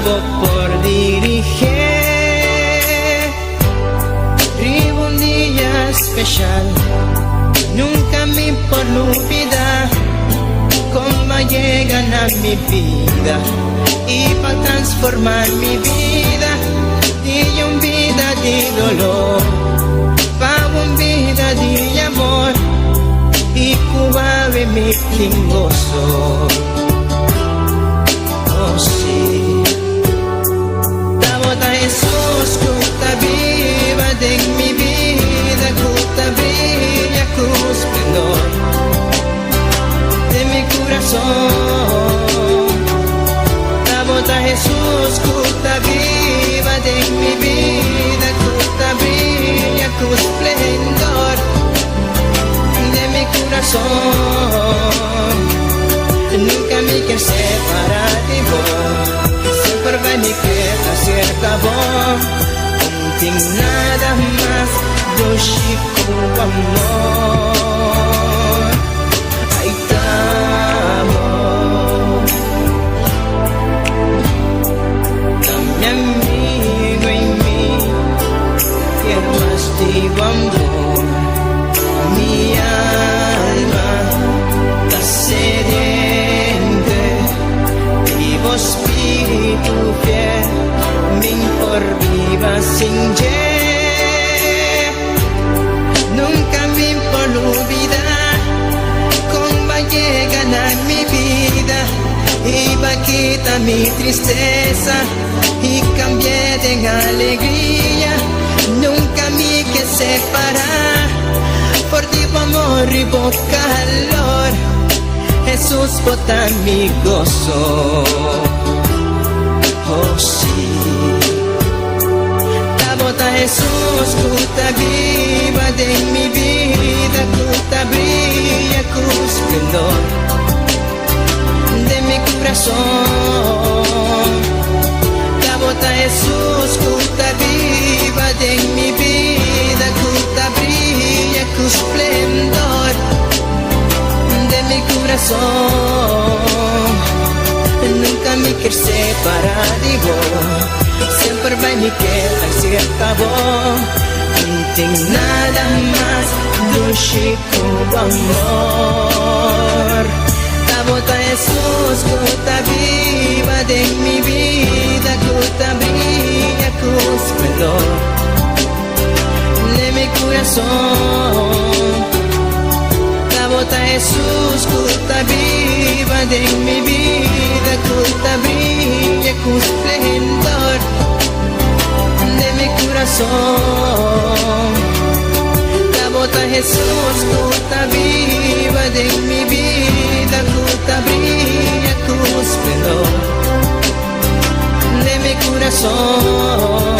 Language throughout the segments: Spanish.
acabo por dirigir. Vivo un día especial, nunca me por olvidar cómo llegan a mi vida y para transformar mi vida de una vida de dolor para una vida de amor y cuave mi gozo. Oh sí, Tabota Jesús, cuta viva de mi vida, cuta brilla con esplendor de mi corazón. Tabota Jesús, cuta viva de mi vida, cuta brilla con esplendor de mi corazón. Nunca me quiero separar de vos, siempre vai me quedar cerca vos. Não tem nada mais do Chico amor. Aí estamos, mi amigo em mim, quero mais de amor. Minha alma está sedenta, vivo espírito fiel, me por viva sin ye. Nunca me por olvidar cómo llegan a mi vida y va a quitar mi tristeza y cambié de alegría. Nunca me que separar por ti amor y por calor. Jesús bota mi gozo. Oh sí, Tabota Jesús, cuta viva de mi vida, cuta brilla con esplendor de mi corazón. Tabota Jesús, cuta viva de mi vida, cuta brilla con esplendor de mi corazón. Nunca me quiero separar de vos, siempre vai me quedar cerca vos. Não tem nada mais do Chico amor. Tabota Jesús, cuta viva de mi vida, cuta brilla con esplendor de mi corazón. Tabota Jesús, cuta viva de mi vida, cuta brilla con esplendor de mi corazón. Tabota Jesús, cuta viva de mi vida, cuta brilla con esplendor de mi corazón.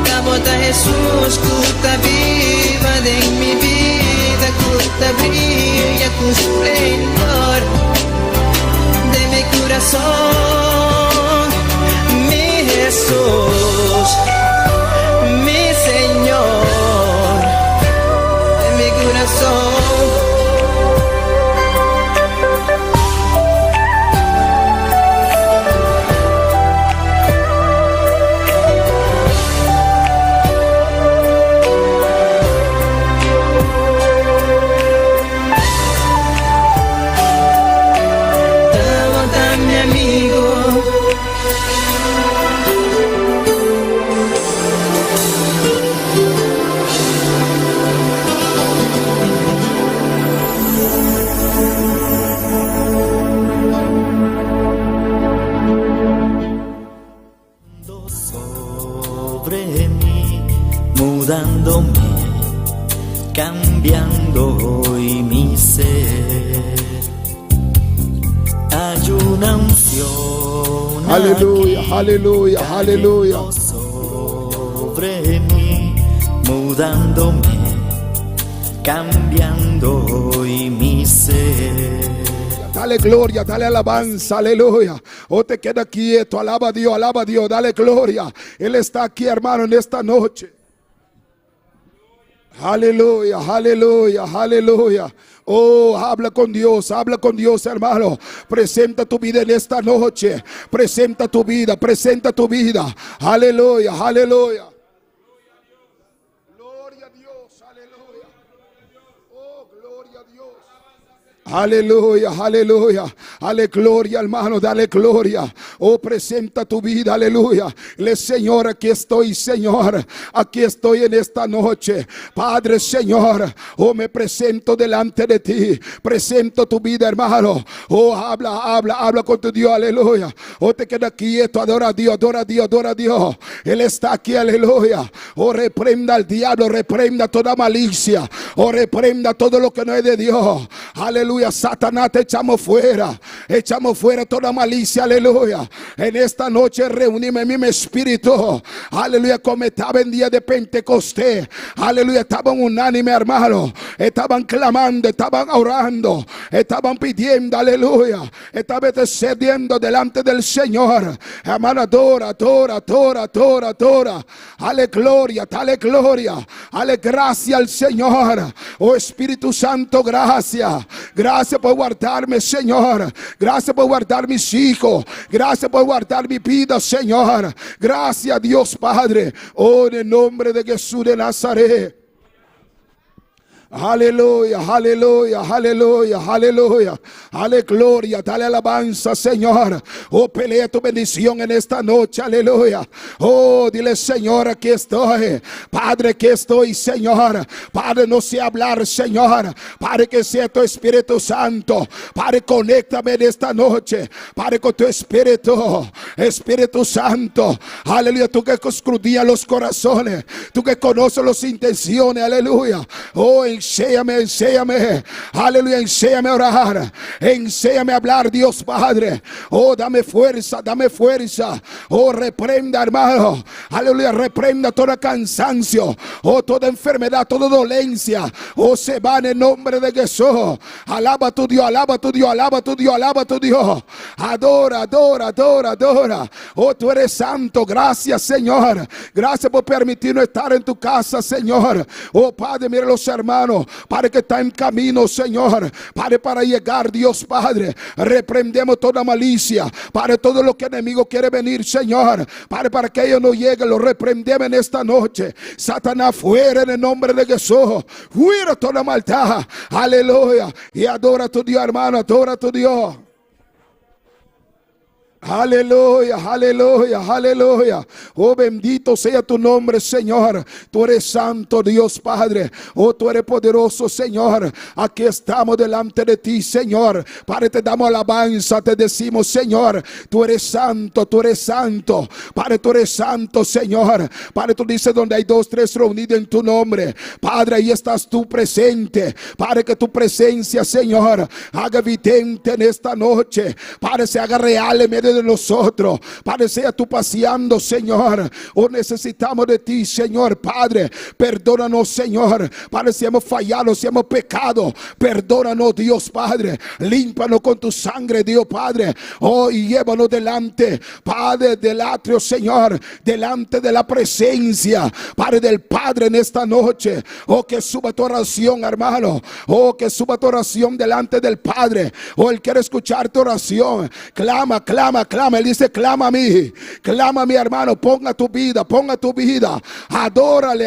Tabota Jesús, cuta viva de mi vida, cuta brilla con esplendor de mi corazón. Mi Jesús, mi Señor, de mi corazón. mudándome, cambiando hoy mi ser. Hay una unción, aleluya, aleluya, aleluya, sobre mí, mudándome, cambiando hoy mi ser. Dale gloria, dale alabanza, aleluya. O te queda quieto, alaba a Dios, dale gloria. Él está aquí, hermano, en esta noche. Aleluya, aleluya, aleluya. Oh, habla con Dios, hermano. Presenta tu vida en esta noche. Presenta tu vida, presenta tu vida. Aleluya, aleluya. Gloria a Dios, aleluya. Oh, gloria a Dios. Aleluya, aleluya. Dale gloria, hermano, dale gloria. Oh, presenta tu vida, aleluya. Le Señor, aquí estoy, Señor. Aquí estoy en esta noche. Padre, Señor, oh, me presento delante de ti. Presento tu vida, hermano. Oh, habla con tu Dios, aleluya. Oh, te queda quieto, adora a Dios, adora a Dios, adora a Dios. Él está aquí, aleluya. Oh, reprenda al diablo, reprenda toda malicia. Oh, reprenda todo lo que no es de Dios. Aleluya, Satanás, te echamos fuera toda malicia, aleluya. En esta noche reunime en mi espíritu, aleluya, como estaba en día de Pentecostés, aleluya, estaban unánime, hermano, estaban clamando, estaban orando, estaban pidiendo, aleluya, estaban intercediendo delante del Señor, hermano, adora, dale gloria, dale gracia al Señor. Oh, Espíritu Santo, gracias por guardarme, Señor. Gracias por guardar mis hijos. Gracias por guardar mi vida, Señor. Gracias, Dios Padre. Oh, en el nombre de Jesús de Nazaret. Aleluya, aleluya, aleluya, aleluya. Dale gloria, dale alabanza, Señor. Oh, pelea tu bendición en esta noche, aleluya. Oh, dile, Señor, aquí estoy. Padre, aquí estoy, Señor. Padre, no sé hablar, Señor. Padre, que sea tu Espíritu Santo. Padre, conéctame en esta noche. Padre, con tu Espíritu. Espíritu Santo, aleluya. Tú que escudriñas los corazones. Tú que conoces las intenciones, aleluya. Oh, enséñame, aleluya, enséñame a orar, enséñame a hablar, Dios Padre. Oh, dame fuerza, oh, reprenda, hermano, aleluya, reprenda todo cansancio, oh, toda enfermedad, toda dolencia, oh, se va en el nombre de Jesús. Alaba a tu Dios, alaba a tu Dios, alaba a tu Dios, alaba a tu Dios. Adora, oh, tú eres santo. Gracias, Señor, gracias por permitirnos estar en tu casa, Señor. Oh, Padre, mira los hermanos, Padre, que está en camino, Señor, Padre, para llegar, Dios Padre. Reprendemos toda malicia, Padre, todo lo que el enemigo quiere venir, Señor, Padre, para que ellos no lleguen. Lo reprendemos en esta noche. Satanás, fuera en el nombre de Jesús. Fuera toda maldad, aleluya. Y adora a tu Dios, hermano, adora a tu Dios. Aleluya, aleluya, aleluya. Oh, bendito sea tu nombre, Señor. Tú eres santo, Dios Padre. Oh, tú eres poderoso, Señor. Aquí estamos delante de ti, Señor. Padre, te damos alabanza, te decimos, Señor, tú eres santo, tú eres santo. Padre, tú eres santo, Señor. Padre, tú dices, donde hay 2, 3 reunidos en tu nombre, Padre, ahí estás tú presente. Padre, que tu presencia, Señor, haga evidente en esta noche. Padre, se haga real en medio de nosotros. Padre, sea tú paseando, Señor. Oh, necesitamos de ti, Señor. Padre, perdónanos, Señor. Padre, si hemos fallado, si hemos pecado, perdónanos, Dios Padre. Límpanos con tu sangre, Dios Padre. Oh, y llévanos delante, Padre, del atrio, Señor, delante de la presencia, Padre, del Padre en esta noche. Oh, que suba tu oración, hermano. Oh, que suba tu oración delante del Padre. Oh, Él quiere escuchar tu oración. Clama. Él dice, clama a mí, hermano. Ponga tu vida. Adórale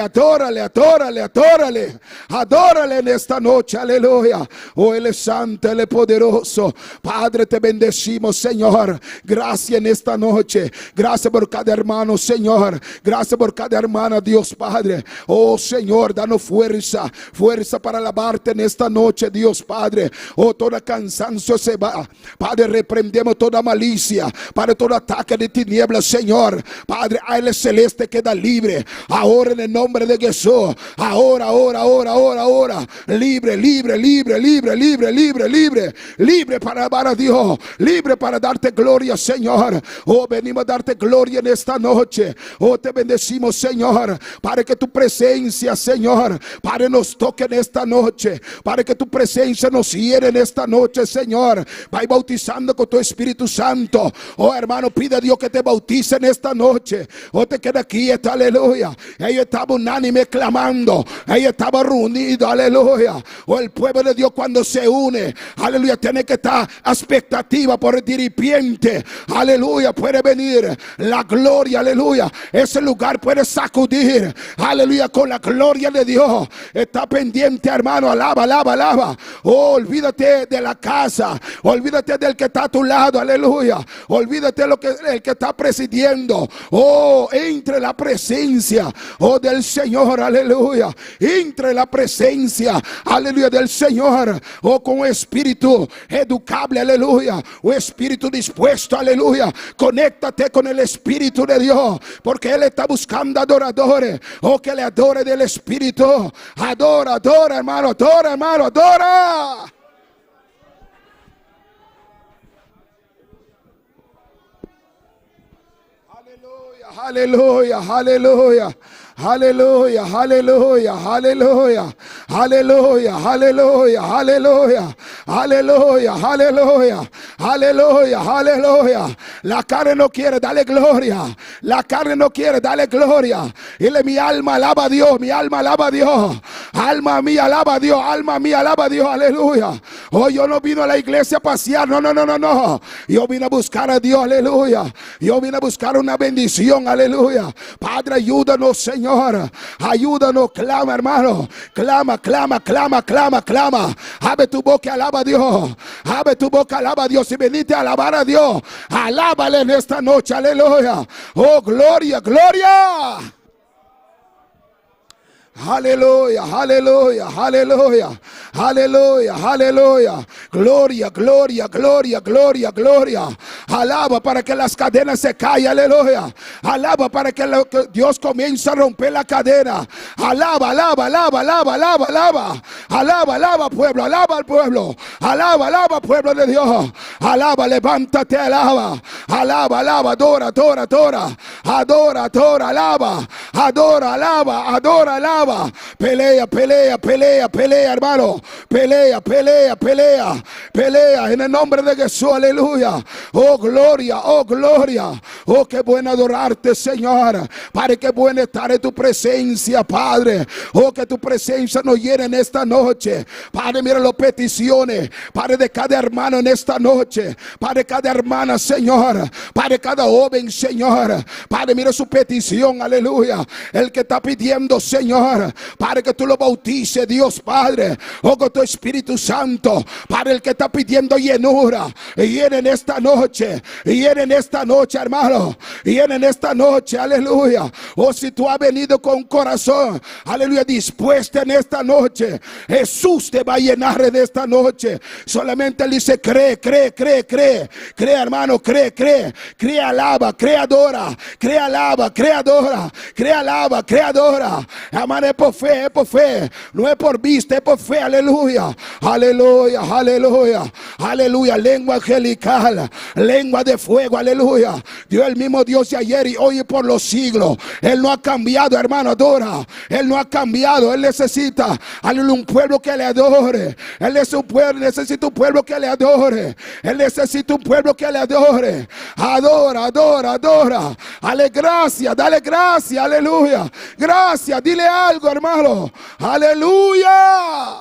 en esta noche, aleluya. Oh, Él es santo, Él es poderoso. Padre, te bendecimos, Señor. Gracias en esta noche. Gracias por cada hermano, Señor. Gracias por cada hermana, Dios Padre. Oh, Señor, danos fuerza para alabarte en esta noche, Dios Padre. Oh, todo cansancio se va, Padre. Reprendemos toda malicia, Padre, todo ataque de tinieblas, Señor. Padre, Él celeste queda libre ahora en el nombre de Jesús. Ahora. Libre para amar a Dios, libre para darte gloria, Señor. Oh, venimos a darte gloria en esta noche. Oh, te bendecimos, Señor, para que tu presencia, Señor, Padre, nos toque en esta noche, para que tu presencia nos hiere en esta noche, Señor. Va bautizando con tu Espíritu Santo. Oh, hermano, pide a Dios que te bautice en esta noche. Oh, te queda quieta, aleluya. Ellos estaban unánime clamando. Ellos estaban reunidos, aleluya. Oh, el pueblo de Dios cuando se une, aleluya, tiene que estar a expectativa por el diripiente. Aleluya, puede venir la gloria, aleluya. Ese lugar puede sacudir, aleluya, con la gloria de Dios. Está pendiente, hermano, alaba, alaba, alaba. Oh, olvídate de la casa, olvídate del que está a tu lado, aleluya. Olvídate el que está presidiendo. Oh, entre la presencia, oh, del Señor, aleluya. Entre la presencia, aleluya, del Señor. Oh, con un espíritu educable, aleluya. Un espíritu dispuesto, aleluya. Conéctate con el Espíritu de Dios, porque Él está buscando adoradores. Oh, que le adore del Espíritu. Adora, adora, hermano, adora, hermano, adora. Aleluya, aleluya. Aleluya, aleluya, aleluya, aleluya, aleluya, aleluya, aleluya, aleluya, aleluya, aleluya. La carne no quiere, dale gloria. La carne no quiere, dale gloria. Dile: mi alma alaba a Dios, mi alma alaba a Dios. Alma mía alaba a Dios, alma mía alaba a Dios, aleluya. Oh, yo no vino a la iglesia a pasear, no, no, no, no, no. Yo vine a buscar a Dios, aleluya. Yo vine a buscar una bendición, aleluya. Padre, ayúdanos, Señor. Ayúdanos, clama, hermano. Clama, clama, clama, clama, clama. Abre tu boca, alaba a Dios. Abre tu boca, alaba a Dios. Si veniste a alabar a Dios, alábale en esta noche, aleluya. Oh, gloria, gloria. Aleluya, aleluya, aleluya, aleluya, aleluya. Gloria, gloria, gloria, gloria, gloria. Alaba para que las cadenas se caigan, aleluya. Alaba para que Dios comience a romper la cadena. Alaba, alaba, alaba, alaba, alaba, alaba. Alaba, alaba, pueblo, alaba al pueblo. Alaba, alaba, pueblo de Dios. Alaba, levántate, alaba. Alaba, alaba, adora, adora, adora. Adora, adora, alaba. Adora, alaba, adora, alaba. Pelea, pelea, pelea, pelea, hermano. Pelea, pelea, pelea, pelea en el nombre de Jesús, aleluya. Oh, gloria, oh, gloria. Oh, qué bueno adorarte, Señor. Padre, qué bueno estar en tu presencia, Padre. Oh, que tu presencia nos llene en esta noche. Padre, mira las peticiones, Padre, de cada hermano en esta noche. Padre, cada hermana, Señor. Padre, cada joven, Señor. Padre, mira su petición, aleluya. El que está pidiendo, Señor, Padre, que tú lo bautices, Dios Padre, oh, con tu Espíritu Santo. Padre, el que está pidiendo llenura, y en esta noche, y en esta noche, hermano, y en esta noche, aleluya. Oh, si tú has venido con corazón, aleluya, dispuesto en esta noche, Jesús te va a llenar en esta noche. Solamente Él dice: cree, cree, cree, cree, cree, hermano, cree, cree, cree, alaba, cree, adora, cree, alaba, cree, adora, cree, alaba, cree, adora. Hermano, es por fe, no es por vista, es por fe, aleluya, aleluya, aleluya, aleluya. Lengua angelical, lengua de fuego, aleluya. Dios, el mismo Dios de ayer y hoy y por los siglos. Él no ha cambiado, hermano, adora. Él no ha cambiado. Él necesita, aleluya, un pueblo que le adore. Él necesita un pueblo que le adore. Él necesita un pueblo que le adore. Adora, adora, adora. Dale gracias, aleluya. Gracias, dile algo, hermano. Aleluya.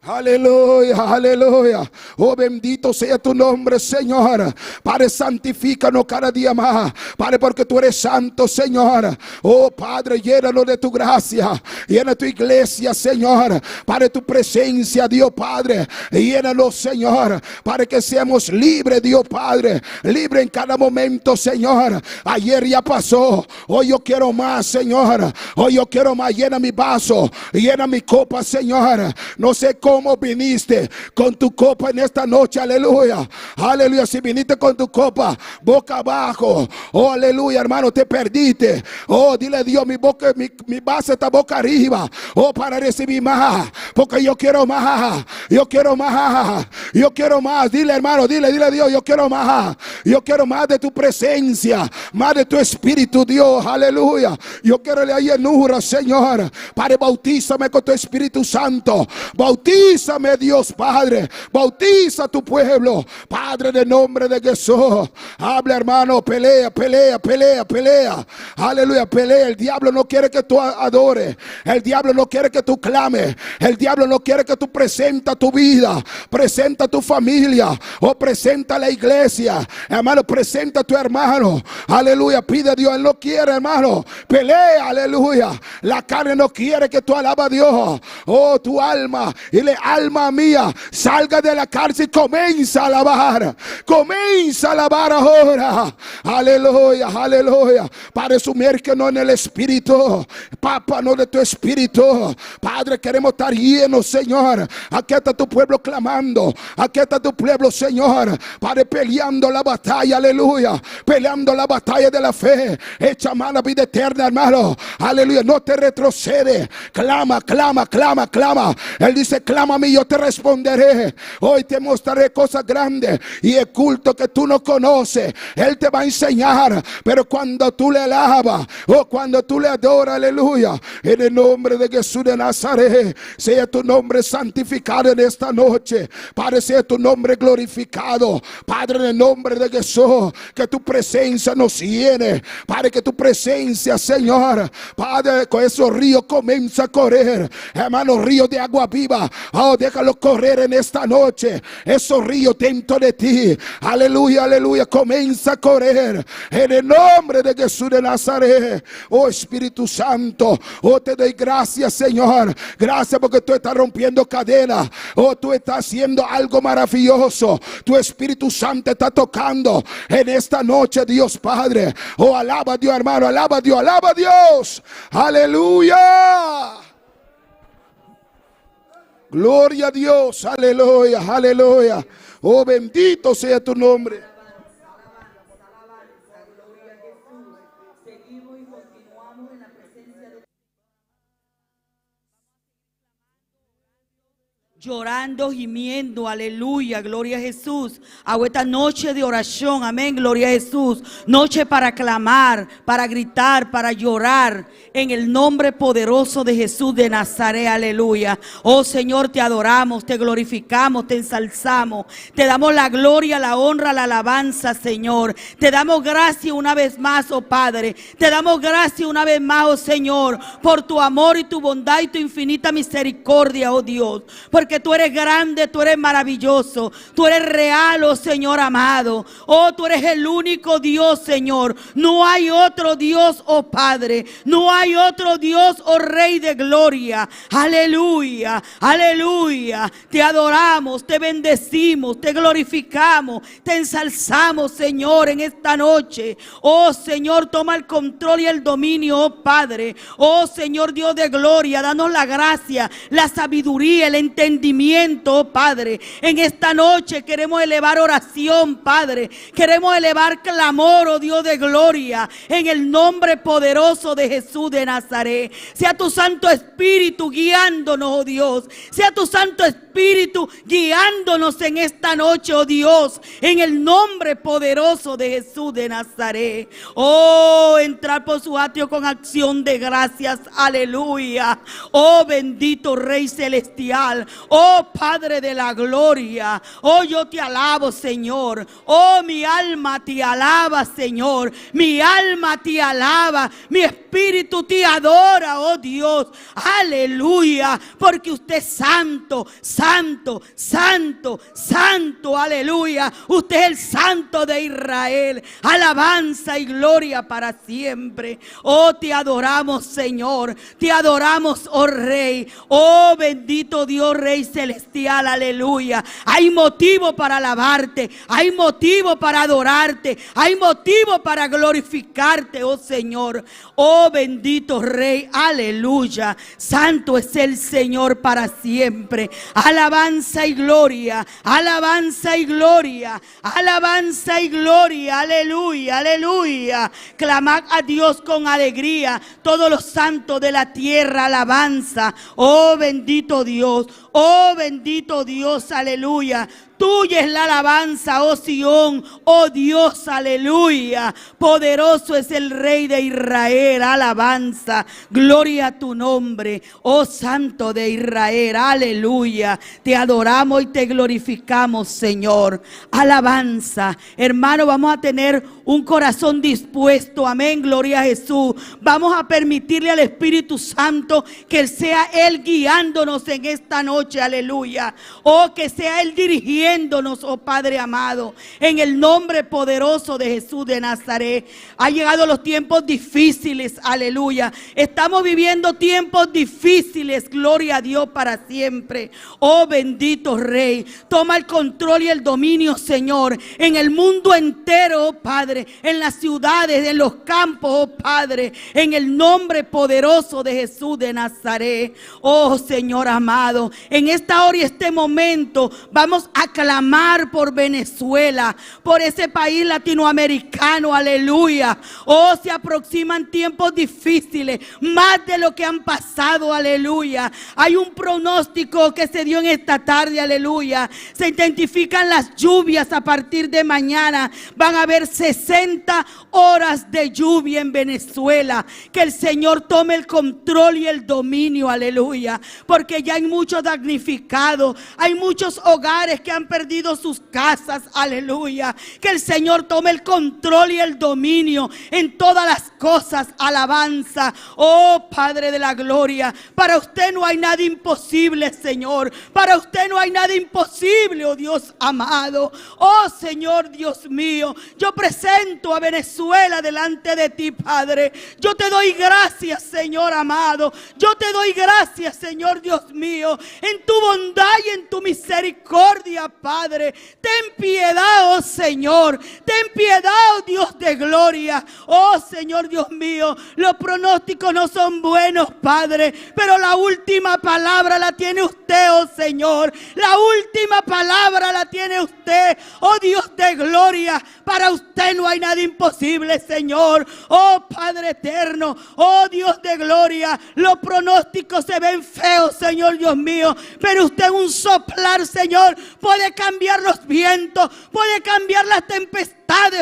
Aleluya, aleluya. Oh, bendito sea tu nombre, Señor. Padre, santifícanos cada día más, Padre, porque tú eres santo, Señor. Oh, Padre, llénanos de tu gracia. Llena tu iglesia, Señor. Padre, tu presencia, Dios Padre. Llénanos, Señor, para que seamos libres, Dios Padre. Libre en cada momento, Señor. Ayer ya pasó. Hoy yo quiero más, Señor. Hoy yo quiero más. Llena mi vaso. Llena mi copa, Señor. No sé cómo viniste con tu copa en esta noche, aleluya, aleluya. Si viniste con tu copa boca abajo, oh, aleluya, hermano, te perdiste. Oh, dile a Dios: mi vaso está boca arriba, oh, para recibir más, porque yo quiero más, yo quiero más, yo quiero más. Dile, hermano, dile a Dios: yo quiero más de tu presencia, más de tu Espíritu, Dios, aleluya. Yo quiero la llenura, Señor. Padre, bautízame con tu Espíritu Santo, bautízame Bautízame, Dios Padre. Bautiza a tu pueblo, Padre, en el nombre de Jesús. Habla, hermano, pelea, pelea, pelea, pelea. Aleluya, pelea. El diablo no quiere que tú adores. El diablo no quiere que tú clames. El diablo no quiere que tú presenta tu vida, presenta tu familia, o presenta la iglesia. Hermano, presenta a tu hermano. Aleluya, pide a Dios. Él no quiere, hermano. Pelea, aleluya. La carne no quiere que tú alabas a Dios. Oh, tu alma, dile: alma mía, salga de la cárcel y comienza a alabar. Comienza a alabar ahora. Aleluya, aleluya. Padre, sumérgenos en el Espíritu. Papa, no de tu Espíritu. Padre, queremos estar llenos, Señor. Aquí está tu pueblo clamando. Aquí está tu pueblo, Señor. Padre, peleando la batalla, aleluya. Peleando la batalla de la fe. Echa mano a vida eterna, hermano. Aleluya, no te retrocede. Clama, clama, clama, clama. Él dice: clama a mí, yo te responderé. Hoy te mostraré cosas grandes y el culto que tú no conoces. Él te va a enseñar. Pero cuando tú le alabas, o cuando tú le adoras, aleluya, en el nombre de Jesús de Nazaret, sea tu nombre santificado en esta noche. Padre, sea tu nombre glorificado. Padre, en el nombre de Jesús, que tu presencia nos llene. Padre, que tu presencia, Señor, Padre, con esos ríos comienza a correr. Hermano, ríos de agua viva. Oh, déjalo correr en esta noche. Esos ríos dentro de ti. Aleluya, aleluya. Comienza a correr en el nombre de Jesús de Nazaret. Oh, Espíritu Santo. Oh, te doy gracias, Señor. Gracias porque tú estás rompiendo cadenas. Oh, tú estás haciendo algo maravilloso. Tu Espíritu Santo está tocando en esta noche, Dios Padre. Oh, alaba a Dios, hermano. Alaba a Dios, alaba a Dios. Aleluya. Gloria a Dios. Aleluya, aleluya. Oh, bendito sea tu nombre. Llorando, gimiendo, aleluya, gloria a Jesús. Hago esta noche de oración, amén, gloria a Jesús. Noche para clamar, para gritar, para llorar, en el nombre poderoso de Jesús de Nazaret, aleluya. Oh Señor, te adoramos, te glorificamos, te ensalzamos. Te damos la gloria, la honra, la alabanza, Señor. Te damos gracias una vez más, oh Padre. Te damos gracias una vez más, oh Señor, por tu amor y tu bondad y tu infinita misericordia, oh Dios. Porque tú eres grande, tú eres maravilloso, tú eres real, oh Señor amado. Oh, tú eres el único Dios, Señor. No hay otro Dios, oh Padre. No hay otro Dios, oh Rey de gloria. Aleluya, aleluya. Te adoramos, te bendecimos, te glorificamos, te ensalzamos, Señor, en esta noche. Oh Señor, toma el control y el dominio, oh Padre. Oh Señor Dios de gloria, danos la gracia, la sabiduría, el entendimiento, oh Padre. En esta noche queremos elevar oración, Padre. Queremos elevar clamor, oh Dios de gloria, en el nombre poderoso de Jesús de Nazaret. Sea tu Santo Espíritu guiándonos, oh Dios. Sea tu Santo Espíritu guiándonos en esta noche, oh Dios, en el nombre poderoso de Jesús de Nazaret. Oh, entrar por su atrio con acción de gracias, aleluya. Oh, bendito Rey celestial. Oh, Padre de la gloria. Oh, yo te alabo, Señor. Oh, mi alma te alaba, Señor. Mi alma te alaba. Mi espíritu te adora, oh Dios. Aleluya. Porque usted es santo, santo, santo, santo. Aleluya. Usted es el santo de Israel. Alabanza y gloria para siempre. Oh, te adoramos, Señor. Te adoramos, oh Rey. Oh, bendito Dios, Rey celestial, aleluya. Hay motivo para alabarte, hay motivo para adorarte, hay motivo para glorificarte, oh Señor. Oh bendito Rey, aleluya. Santo es el Señor para siempre. Alabanza y gloria, alabanza y gloria, alabanza y gloria, aleluya, aleluya. Clamad a Dios con alegría, todos los santos de la tierra, alabanza. Oh bendito Dios, oh bendito Dios, aleluya. Tuya es la alabanza, oh Sión, oh Dios, aleluya. Poderoso es el Rey de Israel, alabanza. Gloria a tu nombre, oh Santo de Israel, aleluya. Te adoramos y te glorificamos, Señor. Alabanza. Hermano, vamos a tener un corazón dispuesto, amén, gloria a Jesús. Vamos a permitirle al Espíritu Santo que Él sea Él guiándonos en esta noche, aleluya. Oh, que sea Él dirigiéndonos, oh Padre amado, en el nombre poderoso de Jesús de Nazaret. Ha llegado los tiempos difíciles, aleluya. Estamos viviendo tiempos difíciles, gloria a Dios para siempre. Oh bendito Rey, toma el control y el dominio, Señor, en el mundo entero, oh Padre, en las ciudades, en los campos, oh Padre, en el nombre poderoso de Jesús de Nazaret. Oh Señor amado, en esta hora y este momento vamos a clamar por Venezuela, por ese país latinoamericano, aleluya. Oh, se aproximan tiempos difíciles, más de lo que han pasado, aleluya. Hay un pronóstico que se dio en esta tarde, aleluya. Se identifican las lluvias a partir de mañana. Van a haber 60 horas de lluvia en Venezuela. Que el Señor tome el control y el dominio, aleluya. Porque ya hay muchos damnificados, hay muchos hogares que han perdido sus casas, aleluya. Que el Señor tome el control y el dominio en todas las cosas, alabanza. Oh Padre de la gloria, para usted no hay nada imposible, Señor. Para usted no hay nada imposible, oh Dios amado. Oh Señor Dios mío, yo presento a Venezuela delante de ti, Padre. Yo te doy gracias, Señor amado. Yo te doy gracias, Señor Dios mío, en tu bondad y en tu misericordia, Padre. Ten piedad, oh Señor. Ten piedad, oh Dios de gloria. Oh Señor Dios mío, los pronósticos no son buenos, Padre, pero la última palabra la tiene usted, oh Señor. La última palabra la tiene usted, oh Dios de gloria. Para usted no hay nada imposible, Señor. Oh Padre eterno, oh Dios de gloria. Los pronósticos se ven feos, Señor Dios mío, pero usted en un soplar, Señor, puede cambiar los vientos, puede cambiar las tempestades,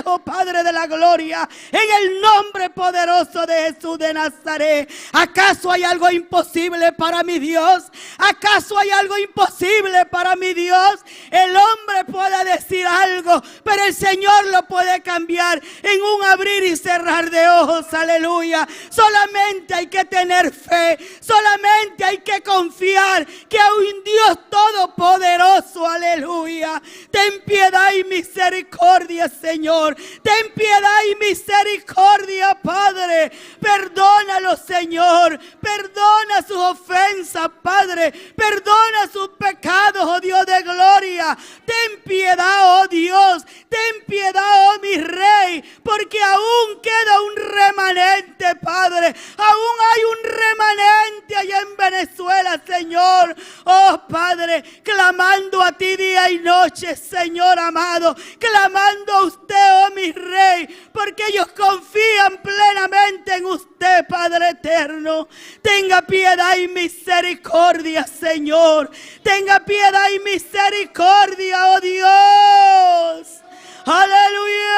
oh Padre de la gloria, en el nombre poderoso de Jesús de Nazaret. ¿Acaso hay algo imposible para mi Dios? ¿Acaso hay algo imposible para mi Dios? El hombre puede decir algo, pero el Señor lo puede cambiar en un abrir y cerrar de ojos, aleluya. Solamente hay que tener fe, solamente hay que confiar que hay un Dios todopoderoso, aleluya. Ten piedad y misericordia, Señor. Ten piedad y misericordia, Padre. Perdónalo, Señor. Perdona sus ofensas, Padre. Perdona sus pecados, oh Dios de gloria. Ten piedad, oh Dios. Ten piedad, oh mi Rey, porque aún queda un remanente, Padre. Aún hay un remanente allá en Venezuela, Señor. Oh Padre, clamando a ti día y noche, Señor amado. Clamando a usted, oh mi Rey, porque ellos confían plenamente en usted, Padre eterno. Tenga piedad y misericordia, Señor. Tenga piedad y misericordia, oh Dios. Aleluya.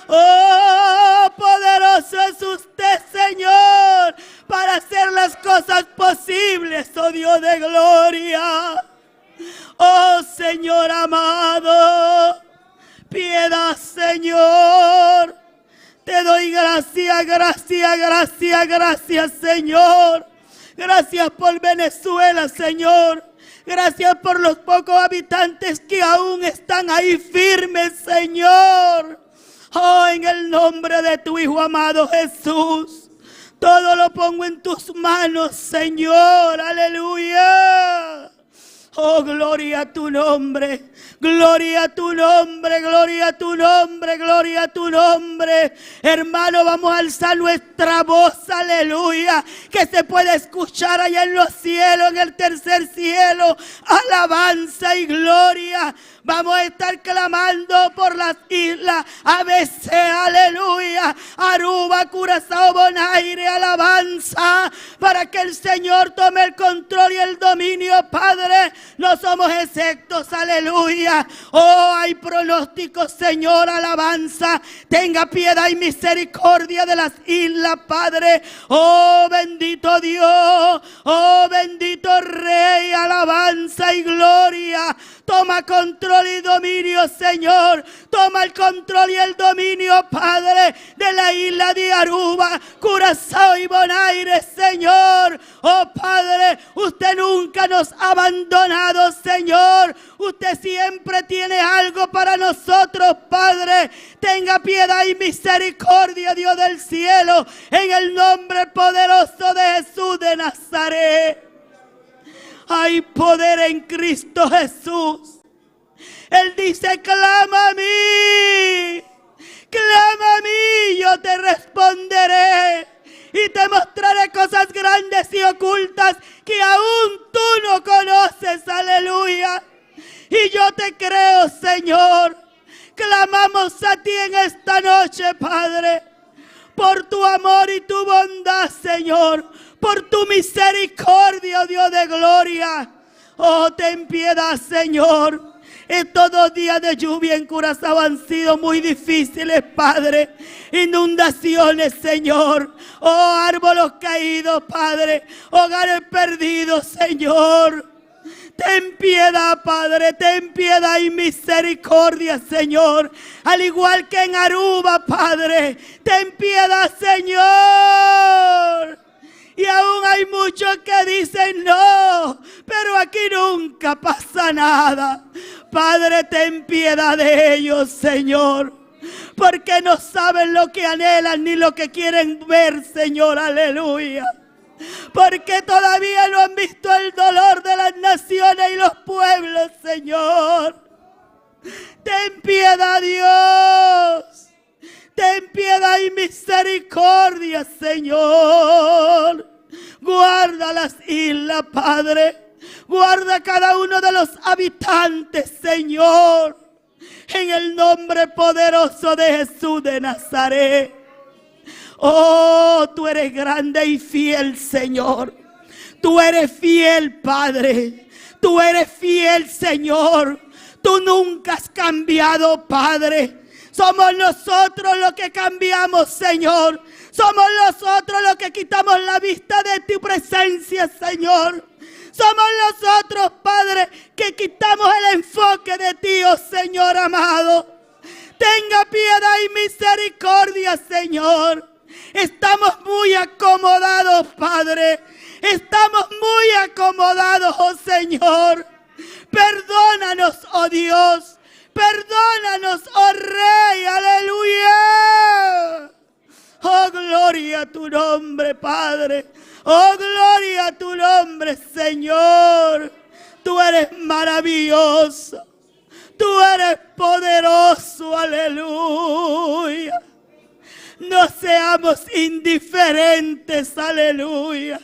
Oh, poderoso es usted, Señor, para hacer las cosas posibles, oh Dios de gloria. Oh Señor amado, piedad, Señor. Te doy gracias, gracias, gracias, gracias, Señor. Gracias por Venezuela, Señor. Gracias por los pocos habitantes que aún están ahí firmes, Señor. Oh, en el nombre de tu Hijo amado Jesús, todo lo pongo en tus manos, Señor. Aleluya. Oh, gloria a tu nombre, gloria a tu nombre, gloria a tu nombre, gloria a tu nombre. Hermano, vamos a alzar nuestra voz, aleluya, que se puede escuchar allá en los cielos, en el tercer cielo. Alabanza y gloria. Vamos a estar clamando por las islas ABC, aleluya, Aruba, Curazao, Bonaire, alabanza, para que el Señor tome el control y el dominio, Padre. No somos exceptos, aleluya. Oh, hay pronósticos, Señor, alabanza. Tenga piedad y misericordia de las islas, Padre. Oh, bendito Dios, oh, bendito Rey, alabanza y gloria. Toma control y dominio, Señor. Toma el control y el dominio, Padre, de la isla de Aruba, Curazao y Bonaire, Señor. Oh, Padre, usted nunca nos ha abandonado, Señor. Usted siempre tiene algo para nosotros, Padre. Tenga piedad y misericordia, Dios del cielo, en el nombre poderoso de Jesús de Nazaret. Hay poder en Cristo Jesús. Él dice, clama a mí, yo te responderé y te mostraré cosas grandes y ocultas que aún tú no conoces, aleluya. Y yo te creo, Señor. Clamamos a ti en esta noche, Padre, por tu amor y tu bondad, Señor, por tu misericordia, oh Dios de gloria. Oh, ten piedad, Señor. Estos 2 días de lluvia en Curazao han sido muy difíciles, Padre. Inundaciones, Señor. Oh, árboles caídos, Padre. Hogares perdidos, Señor. Ten piedad, Padre, ten piedad y misericordia, Señor. Al igual que en Aruba, Padre, ten piedad, Señor. Y aún hay muchos que dicen no, pero aquí nunca pasa nada. Padre, ten piedad de ellos, Señor, porque no saben lo que anhelan ni lo que quieren ver, Señor, aleluya. Porque todavía no han visto el dolor de las naciones y los pueblos, Señor. Ten piedad, Dios. Ten piedad y misericordia, Señor. Guarda las islas, Padre. Guarda cada uno de los habitantes, Señor. En el nombre poderoso de Jesús de Nazaret. Oh, tú eres grande y fiel, Señor. Tú eres fiel, Padre. Tú eres fiel, Señor. Tú nunca has cambiado, Padre. Somos nosotros los que cambiamos, Señor. Somos nosotros los que quitamos la vista de tu presencia, Señor. Somos nosotros, Padre, que quitamos el enfoque de ti, oh Señor amado. Tenga piedad y misericordia, Señor. Estamos muy acomodados, Padre. Estamos muy acomodados, oh Señor. Perdónanos, oh Dios. Perdónanos, oh Rey, aleluya. Oh, gloria a tu nombre, Padre. Oh, gloria a tu nombre, Señor. Tú eres maravilloso. Tú eres poderoso, aleluya. No seamos indiferentes, aleluya.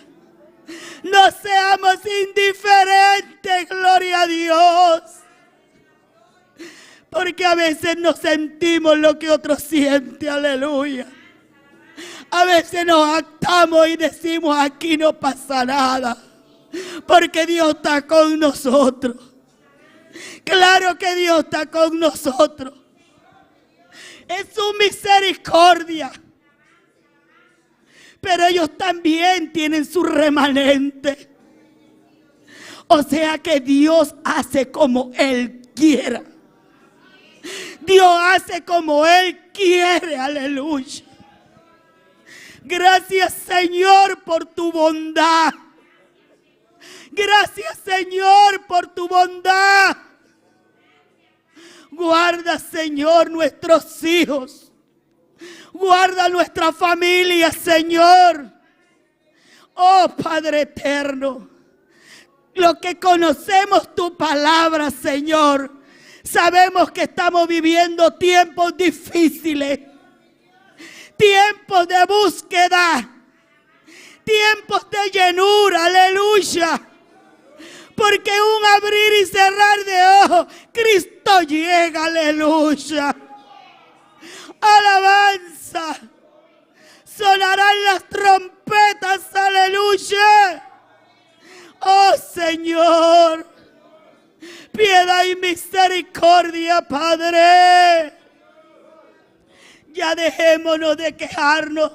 No seamos indiferentes, gloria a Dios. Porque a veces no sentimos lo que otros sienten, aleluya. A veces nos actamos y decimos, aquí no pasa nada, porque Dios está con nosotros. Claro que Dios está con nosotros. Es su misericordia. Pero ellos también tienen su remanente. O sea que Dios hace como Él quiera. Dios hace como Él quiere, aleluya. Gracias, Señor, por tu bondad. Gracias, Señor, por tu bondad. Guarda, Señor, nuestros hijos. Guarda nuestra familia, Señor. Oh, Padre eterno, lo que conocemos tu palabra, Señor, sabemos que estamos viviendo tiempos difíciles. Tiempos de búsqueda, tiempos de llenura, aleluya. porque un abrir y cerrar de ojos, Cristo llega, aleluya. Alabanza. Sonarán las trompetas, aleluya. Oh Señor, piedad y misericordia, Padre. Ya dejémonos de quejarnos.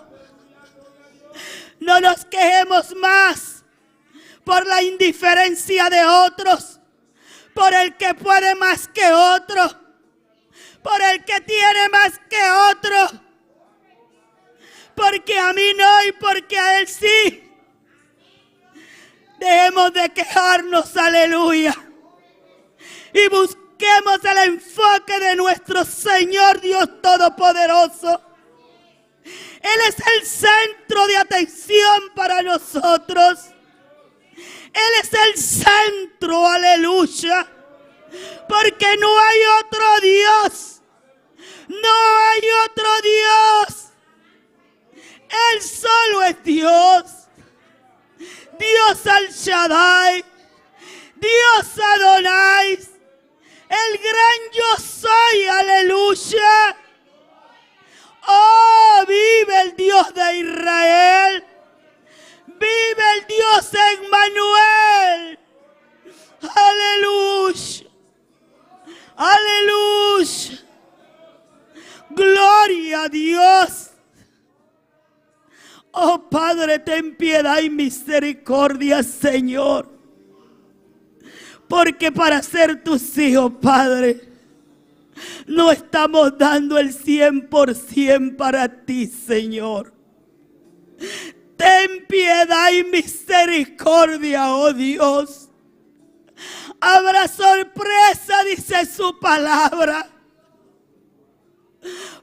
No nos quejemos más por la indiferencia de otros, por el que puede más que otro, por el que tiene más que otro, porque a mí no y porque a él sí. Dejemos de quejarnos, aleluya, y busquemos el enfoque de nuestro Señor Dios Todopoderoso. Él es el centro de atención para nosotros. Él es el centro, aleluya, porque no hay otro Dios, no hay otro Dios. Él solo es Dios. Dios Al Shaddai, Dios Adonai, el gran yo soy, aleluya. Oh, vive el Dios de Israel, vive el Dios Emmanuel, aleluya, aleluya, gloria a Dios. Oh Padre, ten piedad y misericordia, Señor. Porque para ser tus hijos, Padre, no estamos dando el 100% para ti, Señor. Ten piedad y misericordia, oh Dios. Habrá sorpresa, dice su palabra.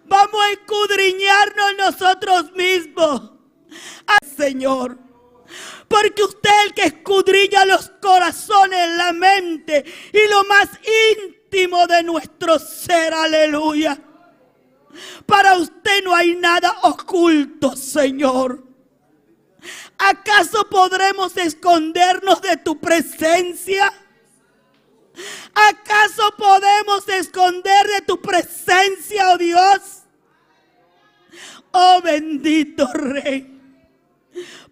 Vamos a escudriñarnos nosotros mismos, Señor, porque usted es el que escudriña los corazones, la mente y lo más íntimo de nuestro ser, aleluya. Para usted no hay nada oculto, Señor. ¿Acaso podremos escondernos de tu presencia? ¿Acaso podemos esconder de tu presencia, oh Dios? Oh bendito Rey.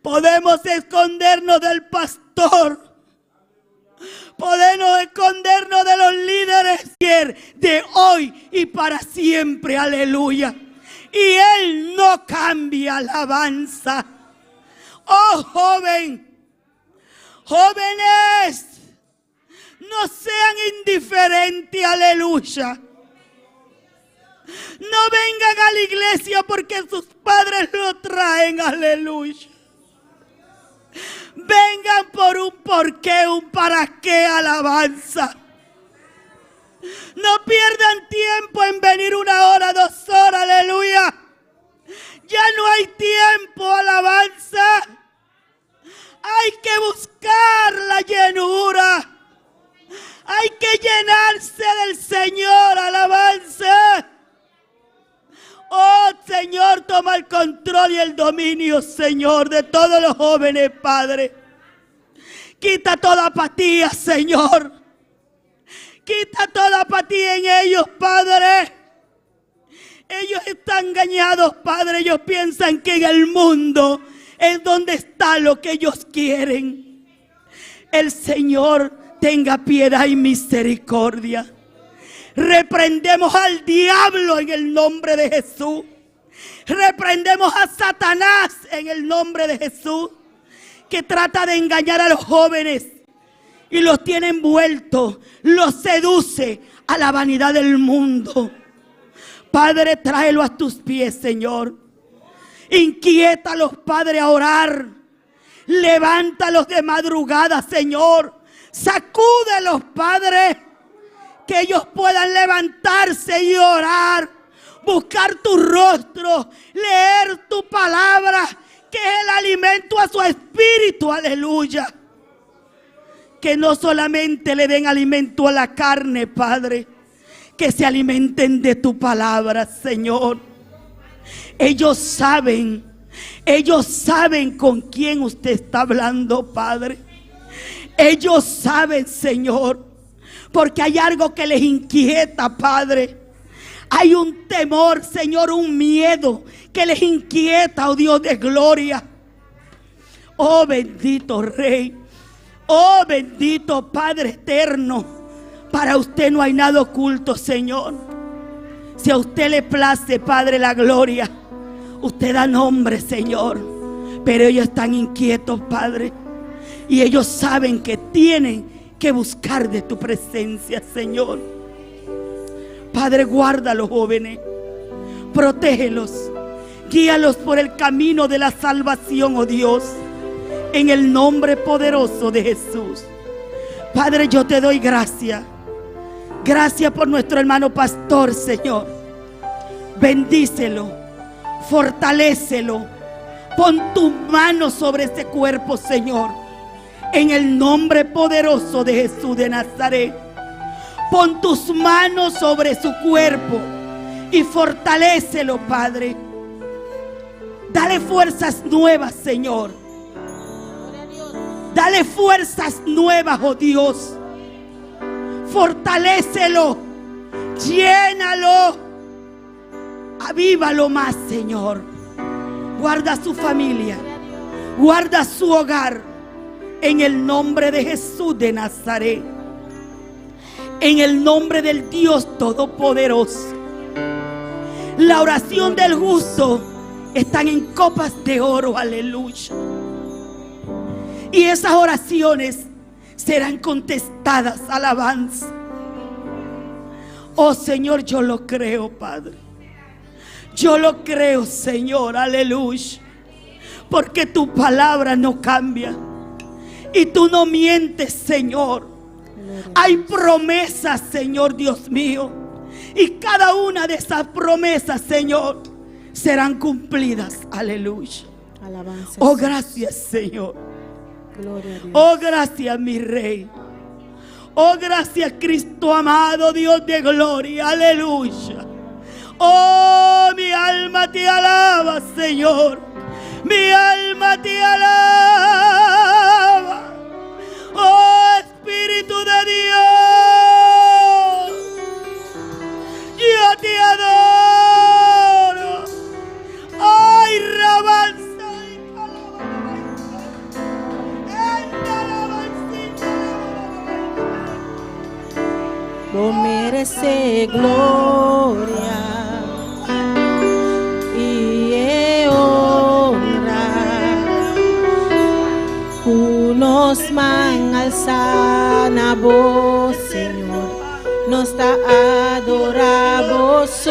Podemos escondernos del pastor. Podemos escondernos de los líderes de hoy y para siempre, aleluya. Y Él no cambia, alabanza. Oh joven, jóvenes, no sean indiferentes, aleluya. No vengan a la iglesia porque sus padres lo traen, aleluya. Vengan por un porqué, un para qué, alabanza. No pierdan tiempo en venir 1 hora, 2 horas, aleluya. Ya no hay tiempo, alabanza. Hay que buscar la llenura. Hay que llenarse del Señor, alabanza. Oh Señor, toma el control y el dominio, Señor, de todos los jóvenes, Padre. Quita toda apatía, Señor. Quita toda apatía en ellos, Padre. Ellos están engañados, Padre. Ellos piensan que en el mundo es donde está lo que ellos quieren. El Señor tenga piedad y misericordia. Reprendemos al diablo en el nombre de Jesús. Reprendemos a Satanás en el nombre de Jesús, que trata de engañar a los jóvenes y los tiene envueltos, los seduce a la vanidad del mundo. Padre, tráelo a tus pies, Señor. Inquiétalos, Padre, a orar. Levántalos de madrugada, Señor. Sacúdelos, Padre, que ellos puedan levantarse y orar, buscar tu rostro, leer tu palabra, que es el alimento a su espíritu, aleluya. Que no solamente le den alimento a la carne, Padre, que se alimenten de tu palabra, Señor. Ellos saben con quién usted está hablando, Padre. Ellos saben, Señor, porque hay algo que les inquieta, Padre. Hay un temor, Señor, un miedo que les inquieta, oh Dios de gloria. Oh bendito Rey, oh bendito Padre eterno. Para usted no hay nada oculto, Señor. Si a usted le place, Padre, la gloria, usted da nombre, Señor. Pero ellos están inquietos, Padre, y ellos saben que tienen que buscar de tu presencia, Señor. Padre, guarda a los jóvenes, protégelos, guíalos por el camino de la salvación, oh Dios, en el nombre poderoso de Jesús. Padre, yo te doy gracias. Gracias por nuestro hermano pastor, Señor. Bendícelo, fortalécelo. Pon tu mano sobre ese cuerpo, Señor, en el nombre poderoso de Jesús de Nazaret. Pon tus manos sobre su cuerpo y fortalécelo, Padre. Dale fuerzas nuevas, Señor. Dale fuerzas nuevas, oh Dios. Fortalécelo, llénalo, avívalo más, Señor. Guarda su familia, guarda su hogar, en el nombre de Jesús de Nazaret, en el nombre del Dios Todopoderoso. La oración del justo están en copas de oro, aleluya. Y esas oraciones serán contestadas, alabanza. Oh Señor, yo lo creo, Padre. Yo lo creo, Señor, aleluya. Porque tu palabra no cambia y tú no mientes, Señor. Hay promesas, Señor Dios mío, y cada una de esas promesas, Señor, serán cumplidas, aleluya. Alabanza. Oh, gracias, Señor. Gloria a Dios. Oh, gracias, mi Rey. Oh, gracias, Cristo amado, Dios de gloria, aleluya. Oh, mi alma te alaba, Señor. Mi alma te alaba. Oh, Espíritu de Dios, yo te adoro. Ay, rabanza. Vos mereces gloria y honra. Unos man alzan a vos, Señor, nos da adoramos.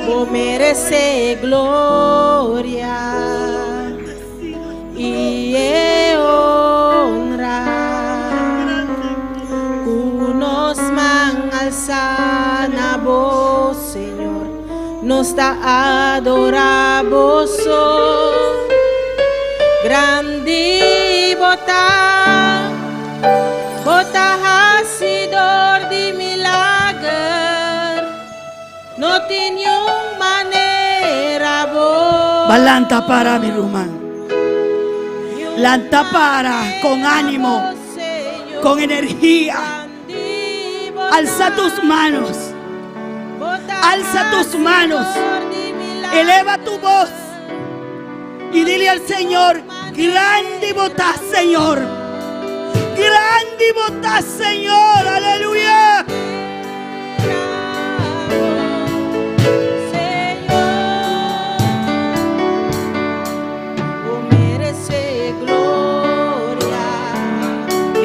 Vos mereces gloria y honra. Unos man alzan a vos, Señor, nos da adoramos. Grandi bota, bota hasidor di milagre, no tiene manera vos. Balanta para mi rumán. Lanta para con ánimo, con energía. Alza tus manos. Alza tus manos. Eleva tu voz. Y dile al Señor, grande botás, Señor. Grande botás, Señor. Aleluya.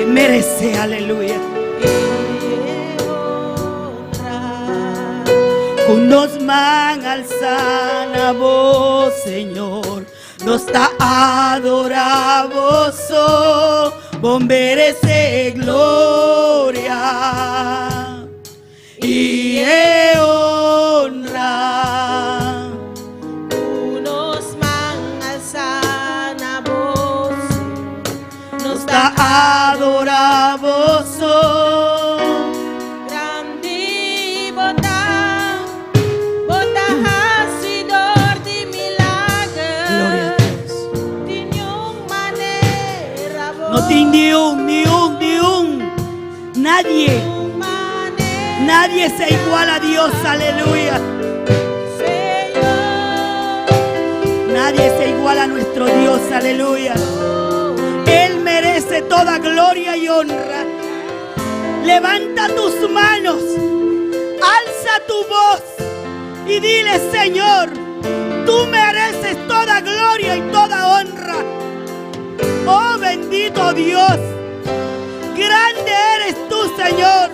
Merece, aleluya. Unos man alzan a vos, Señor, nos da adoramos, vos merece gloria y honra. Unos man alzan a vos, nos da adoramos. Grandi bota, bota hasidor di milagre. Gloria a Dios. Tiene manera vos. No Ni un. Nadie se iguala a Dios, aleluya. Nadie se iguala a nuestro Dios, aleluya. Él merece toda gloria y honra. Levanta tus manos, alza tu voz y dile: Señor, tú mereces toda gloria y toda honra. Oh bendito Dios, grande eres tú, Señor.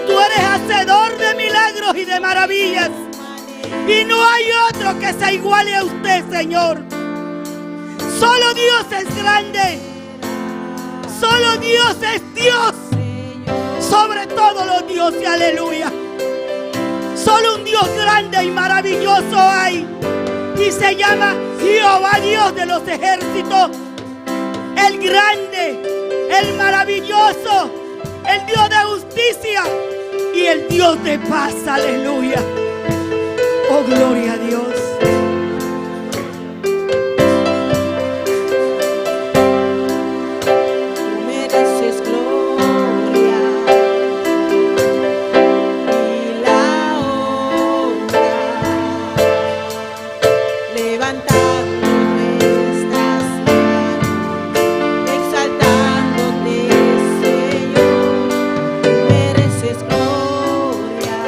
Tú eres hacedor de milagros y de maravillas, y no hay otro que se iguale a usted, Señor. Solo Dios es grande. Solo Dios es Dios sobre todos los dioses, aleluya. Solo un Dios grande y maravilloso hay, y se llama Jehová, Dios de los ejércitos. El grande, el maravilloso, el Dios de justicia y el Dios de paz, aleluya. Oh, gloria a Dios. Tú mereces gloria y la honra, levantando nuestras manos, exaltándote, Señor. Tú mereces gloria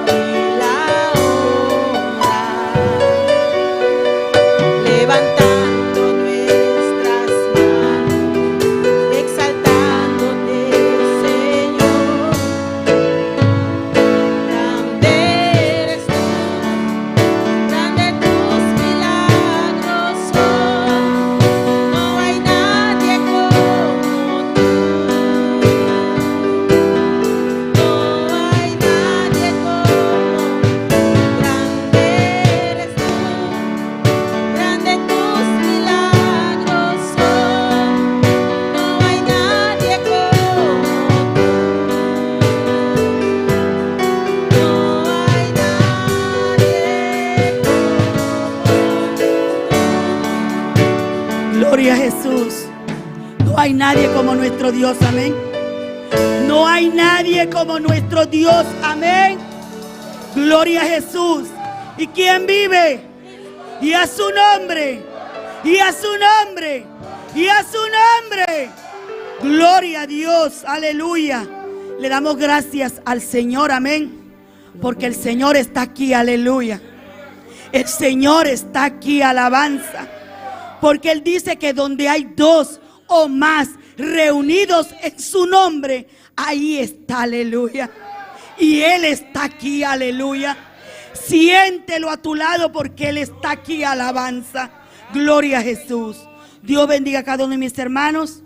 y la honra, levantando nuestras manos, exaltándote, Señor. Grande eres tú, grande tus milagros son. No hay nadie como tú. No hay nadie como. Grande eres tú, grande tus milagros son. No hay nadie como tú. No hay nadie. Gloria a Jesús. No hay nadie como nuestro Dios, amén. No hay nadie como nuestro Dios, amén. Gloria a Jesús. ¿Y quién vive? Y a su nombre, y a su nombre, y a su nombre. Gloria a Dios, aleluya. Le damos gracias al Señor, amén. Porque el Señor está aquí, aleluya. El Señor está aquí, alabanza. Porque Él dice que donde hay dos o más reunidos en su nombre, ahí está, aleluya. Y Él está aquí, aleluya. Siéntelo a tu lado porque Él está aquí, alabanza. Gloria a Jesús. Dios bendiga a cada uno de mis hermanos.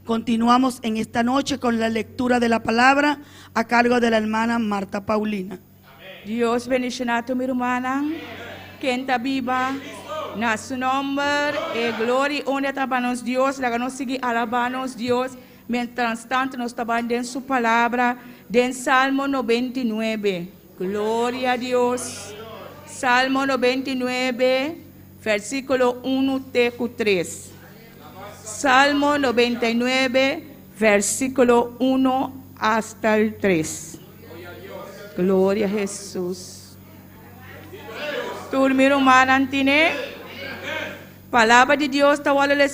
Continuamos en esta noche con la lectura de la palabra a cargo de la hermana Marta Paulina. Dios bendiga a tu mi hermana, que está viva, na su nombre, gloria y honra para nos Dios, la que nos sigue alabanos Dios, mientras tanto nos está en su palabra, den Salmo 99, gloria a Dios, Salmo 99, versículo 1-3, Salmo 99, versículo 1 hasta el 3. Gloria a Jesús. Tu mi hermana tiene palavra de Dios te voy a leer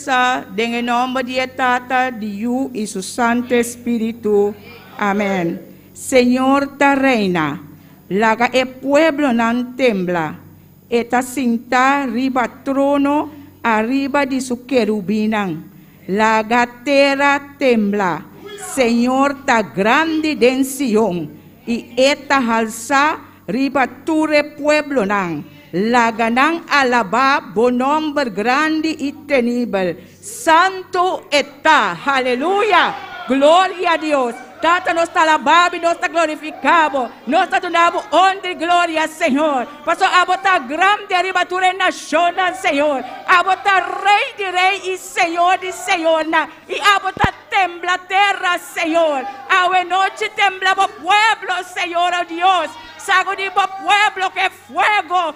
en el nombre de Tata, de Hijo y su Santo Espíritu. Amén. Señor ta reina, laga el pueblo nan tembla, eta cinta riba trono arriba de su querubinan. Laga tierra tembla, Señor ta grande den Sion, y eta alza riba ture pueblo nan. Laga nan alaba bon nombre grande y tenible. Santo está, aleluya, gloria a Dios. Tata nos está alabado y nos está glorificado. Nos está dando honra y gloria, Señor. Pastor, a botar grande arriba tu nación, Señor. A botar rey de rey y Señor de Señor. Y a botar tembla tierra, Señor. A noche temblaba pueblo, Señor, oh Dios. Sago de pueblo que es fuego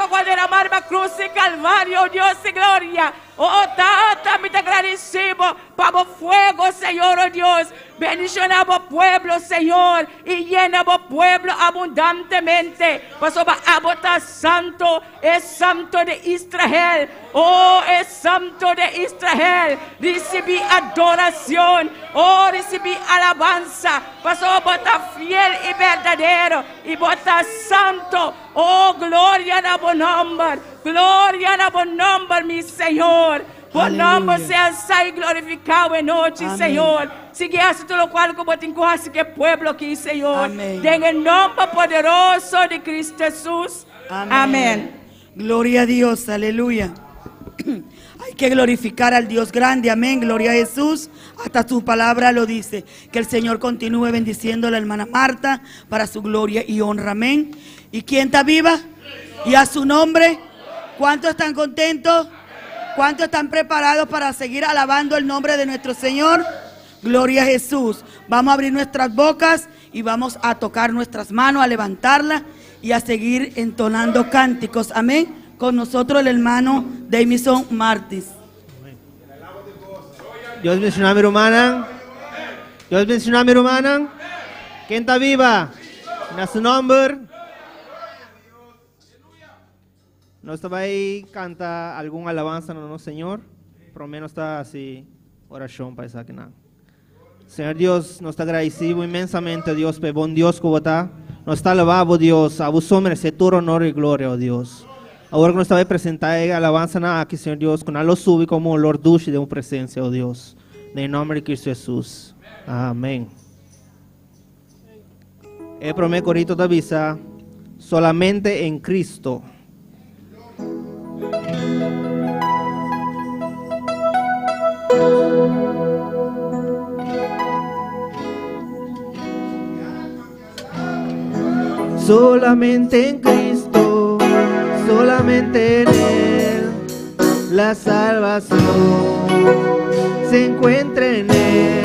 cuando era marba cruz y calvario, oh Dios y gloria. Oh, Tata, me te agradecemos para el fuego, Señor, oh Dios. Bendicionar a pueblo, Señor, y llena a pueblo abundantemente. Paso va a votar santo, es santo de Israel. Oh, es santo de Israel. Recibí adoración, oh, recibí alabanza. Paso a votar fiel y verdadero, y votar santo. Oh, gloria a buen nombre, gloria a buen nombre, mi Señor. Por nombre sea alzado y glorificado en noche, Amén. Señor. Sigue así todo lo cual como te encojas que pueblo aquí, Señor. Amén. En el nombre poderoso de Cristo Jesús. Amén. Gloria a Dios, aleluya. Hay que glorificar al Dios grande, amén, gloria a Jesús. Hasta su palabra lo dice. Que el Señor continúe bendiciendo a la hermana Marta para su gloria y honra, amén. ¿Y quién está viva? Y a su nombre. ¿Cuántos están contentos? ¿Cuántos están preparados para seguir alabando el nombre de nuestro Señor? Gloria a Jesús. Vamos a abrir nuestras bocas y vamos a tocar nuestras manos, a levantarlas y a seguir entonando cánticos. Amén. Con nosotros el hermano Damison Martis. Dios bendiga a mi hermana. Dios bendiga a mi hermana. ¿Quién está viva? En su nombre. Nos va a cantar alguna alabanza a nuestro Señor. Por lo menos está así oración para esa que nada. Señor Dios, nos está agradecido inmensamente, Dios, por buen Dios que está. Nos está alabado, Dios. A vos merece todo honor y gloria, oh Dios. Ahora que nos está a presentar alabanza aquí, Señor Dios, con algo sube como olor dulce de una presencia, oh Dios. En el nombre de Cristo Jesús. Amén. El primer corito te avisa, solamente en Cristo. Solamente en Cristo, solamente en Él, la salvación se encuentra en Él.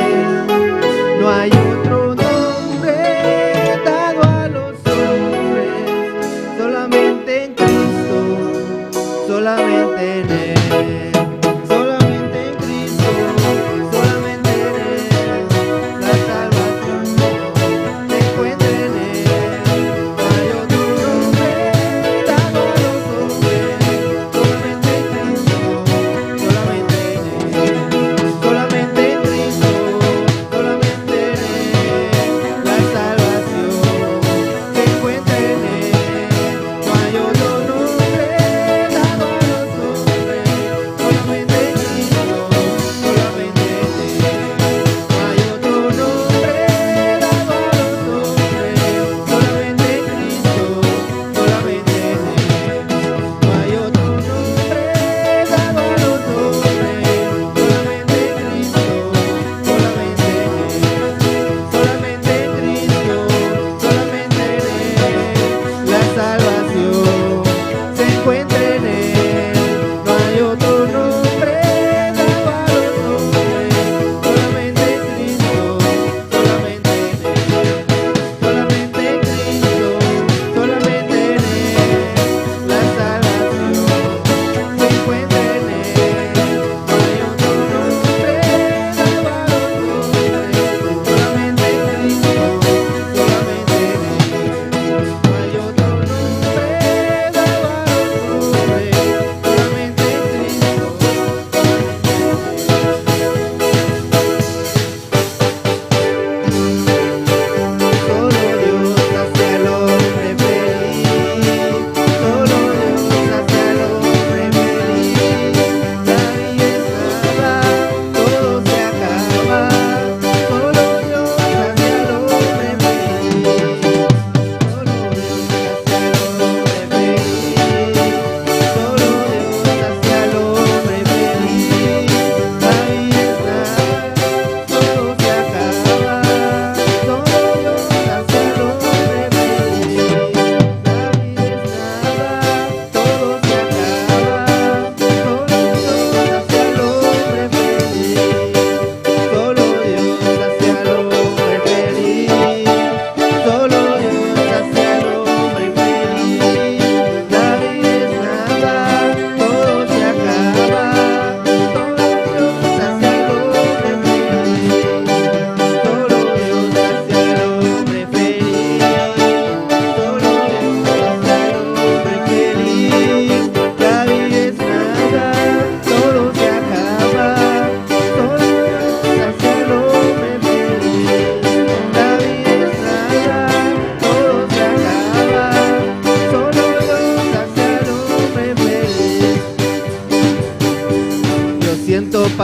No hay otro nombre dado a los hombres, solamente en Cristo, solamente en Él. Solamente en Cristo, solamente en Él, la salvación se encuentra en Él. No hay otro nombre dado a los hombres, solamente en Cristo, solamente en Él. Solamente en Cristo,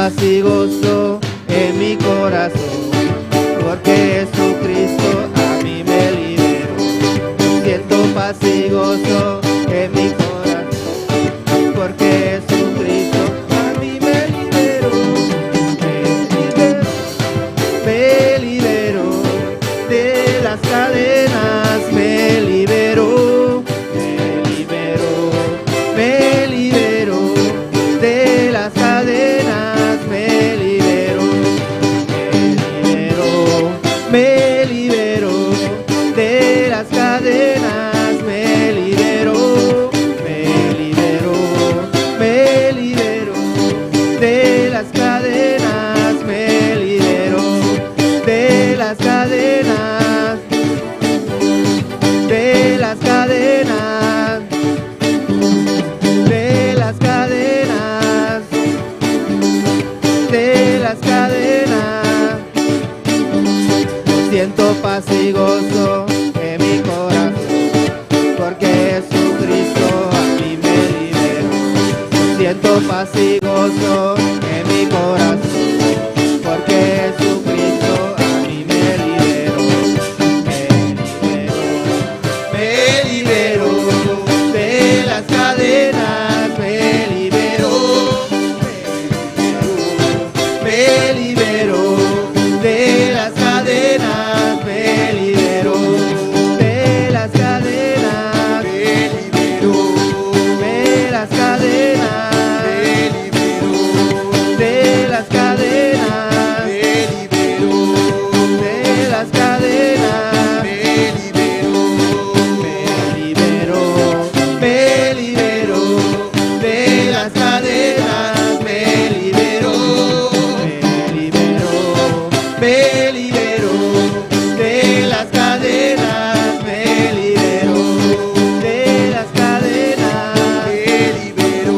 paz y gozo en mi corazón, porque Jesucristo a mí me liberó. Siento paz y gozo en mi corazón, porque Jesucristo a mí me liberó. Me liberó de las cadenas, me liberó, me liberó, me liberó de las cadenas, me liberó, me liberó de las cadenas, me liberó, me liberó, me liberó de las cadenas, me liberó de las cadenas, de las cadenas, de las cadenas, de las cadenas. Siento paz y gozo en mi corazón, porque Jesucristo a mí me liberó. Siento paz y gozo en mi corazón, porque Jesucristo a mí me liberó. Me liberó de las cadenas, me liberó, me liberó de las cadenas, me liberó de las cadenas, me liberó de las cadenas, me liberó de las cadenas, me liberó de las cadenas, me liberó, me liberó, me liberó de las cadenas, me liberó, me liberó, me liberó de las cadenas, me liberó de las cadenas, me liberó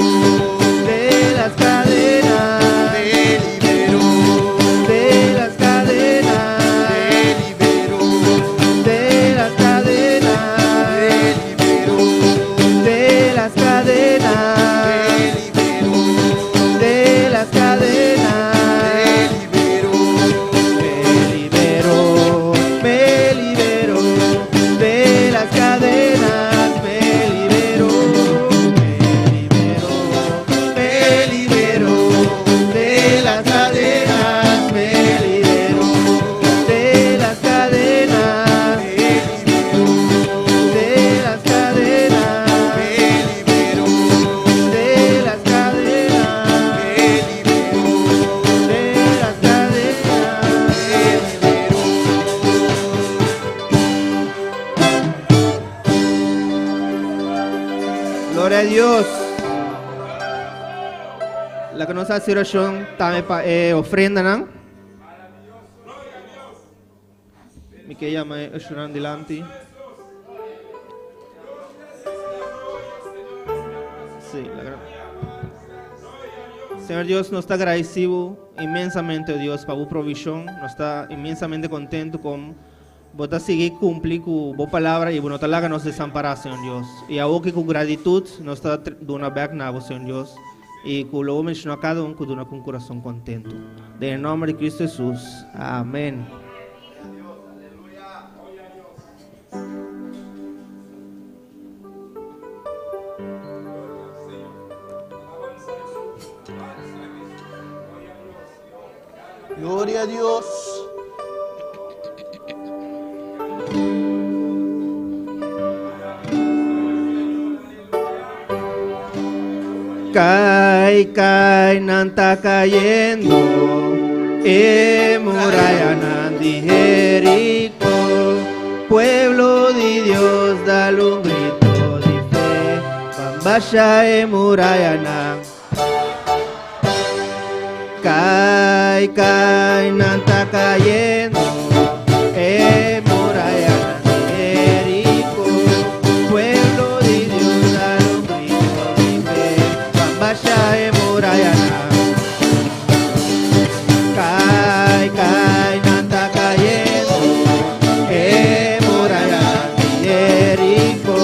de las cadenas, me liberó de las cadenas, me liberó de las cadenas, me liberó de las cadenas, me liberó de las cadenas, me liberó, me liberó, me liberó de las cadenas, me liberó, me liberó de las cadenas, me liberó de las cadenas, me liberó de las cadenas, me liberó de las cadenas, me liberó de las cadenas, me liberó. Gloria a Dios. La que nos hace oración, también ofrenda, ¿no? Mi que llama oración delante. Sí, Señor Dios, nos está agradecido inmensamente, Dios, por tu provisión. Nos está inmensamente contento con vos seguir cumplir con tu palabra y vos no nos desamparar, Señor Dios. Y ahora que con gratitud nos está dando back na vos, Señor Dios. Y que lo menciono a cada uno con un corazón contento. En el nombre de Cristo Jesús. Amén. Gloria a Dios. Cae, nanta cayendo, muralla nandi Jericó, pueblo de Dios, dale un grito de fe, bambasha muralla nan. Cae, nanta cayendo, muralla nandi Jericó, pueblo de Dios, dale un grito de fe, bambasha muralla nan. Cae, nanta cayendo, muralla de Jericó,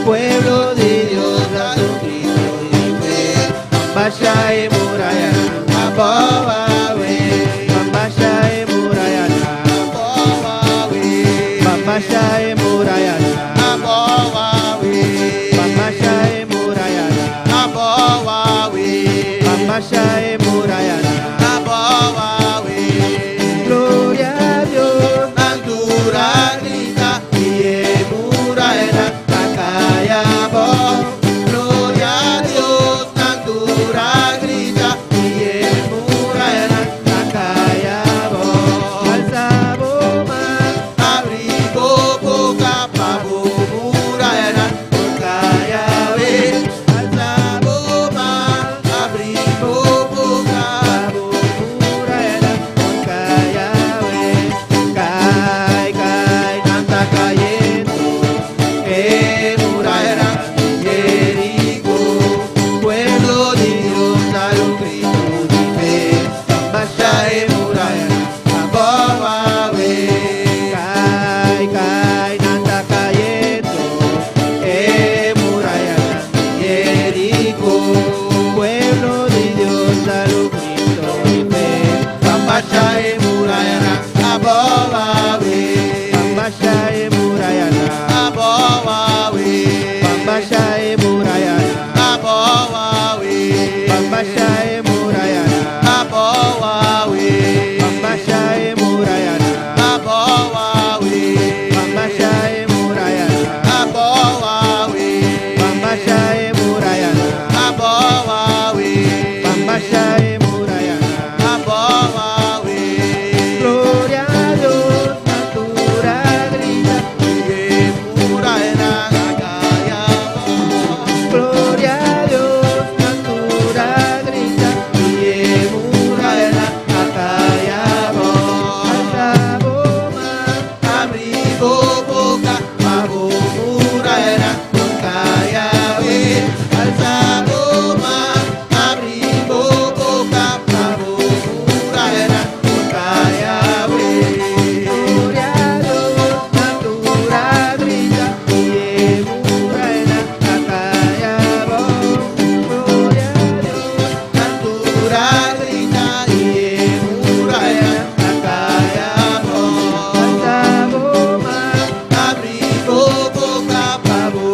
pueblo de Dios, dale un grito de fe, bambasha muralla nan. Bambashae Murayana, Bambashae Murayana, Bambashae Murayana. Gloria a Dios, Altura grita y Murayana Takayabo. Gloria a Dios, altura grita y Murayana Takayabo, Alzaboma, abrigo boca pavo Murayana Takayabe. Alzaboma, abrigo boca Pabo Murayana Takayabe, Kai Kai Nanta cayendo, Murayana Jericó. Pueblo de Dios, dar un grito de fe. Bambashae Murayana Ababawe. Kai Kai Nanta cayendo, Murayana Jericó, pueblo de Dios da un grito de fe. Bambashae Murayana Ababawe. Bambashae Murayana, Ababawe. Bambashae Murayana, Ababawe. Bambashae Murayana, Ababawe. Bambashae Murayana, Ababawe. Bambashae Murayana, Ababawe. Bambashae Murayana, Ababawe. Bambashae Murayana. Ababawe. Gloria a Dios, natura grita. Murayana Takayabo. Gloria a Dios, natura grita. Murayana Takayabo. Alzaboma, Abrigo boca, pavo Murayana Takayabe. Alzaboma, abrigo boca, pavo Murayana Takayabe. gloria a Dios, natura grita. Murayana Takayabo. Gloria a Dios, Altura grita y Murayana Takayabo. Alzaboma, Abrigo boca, pavo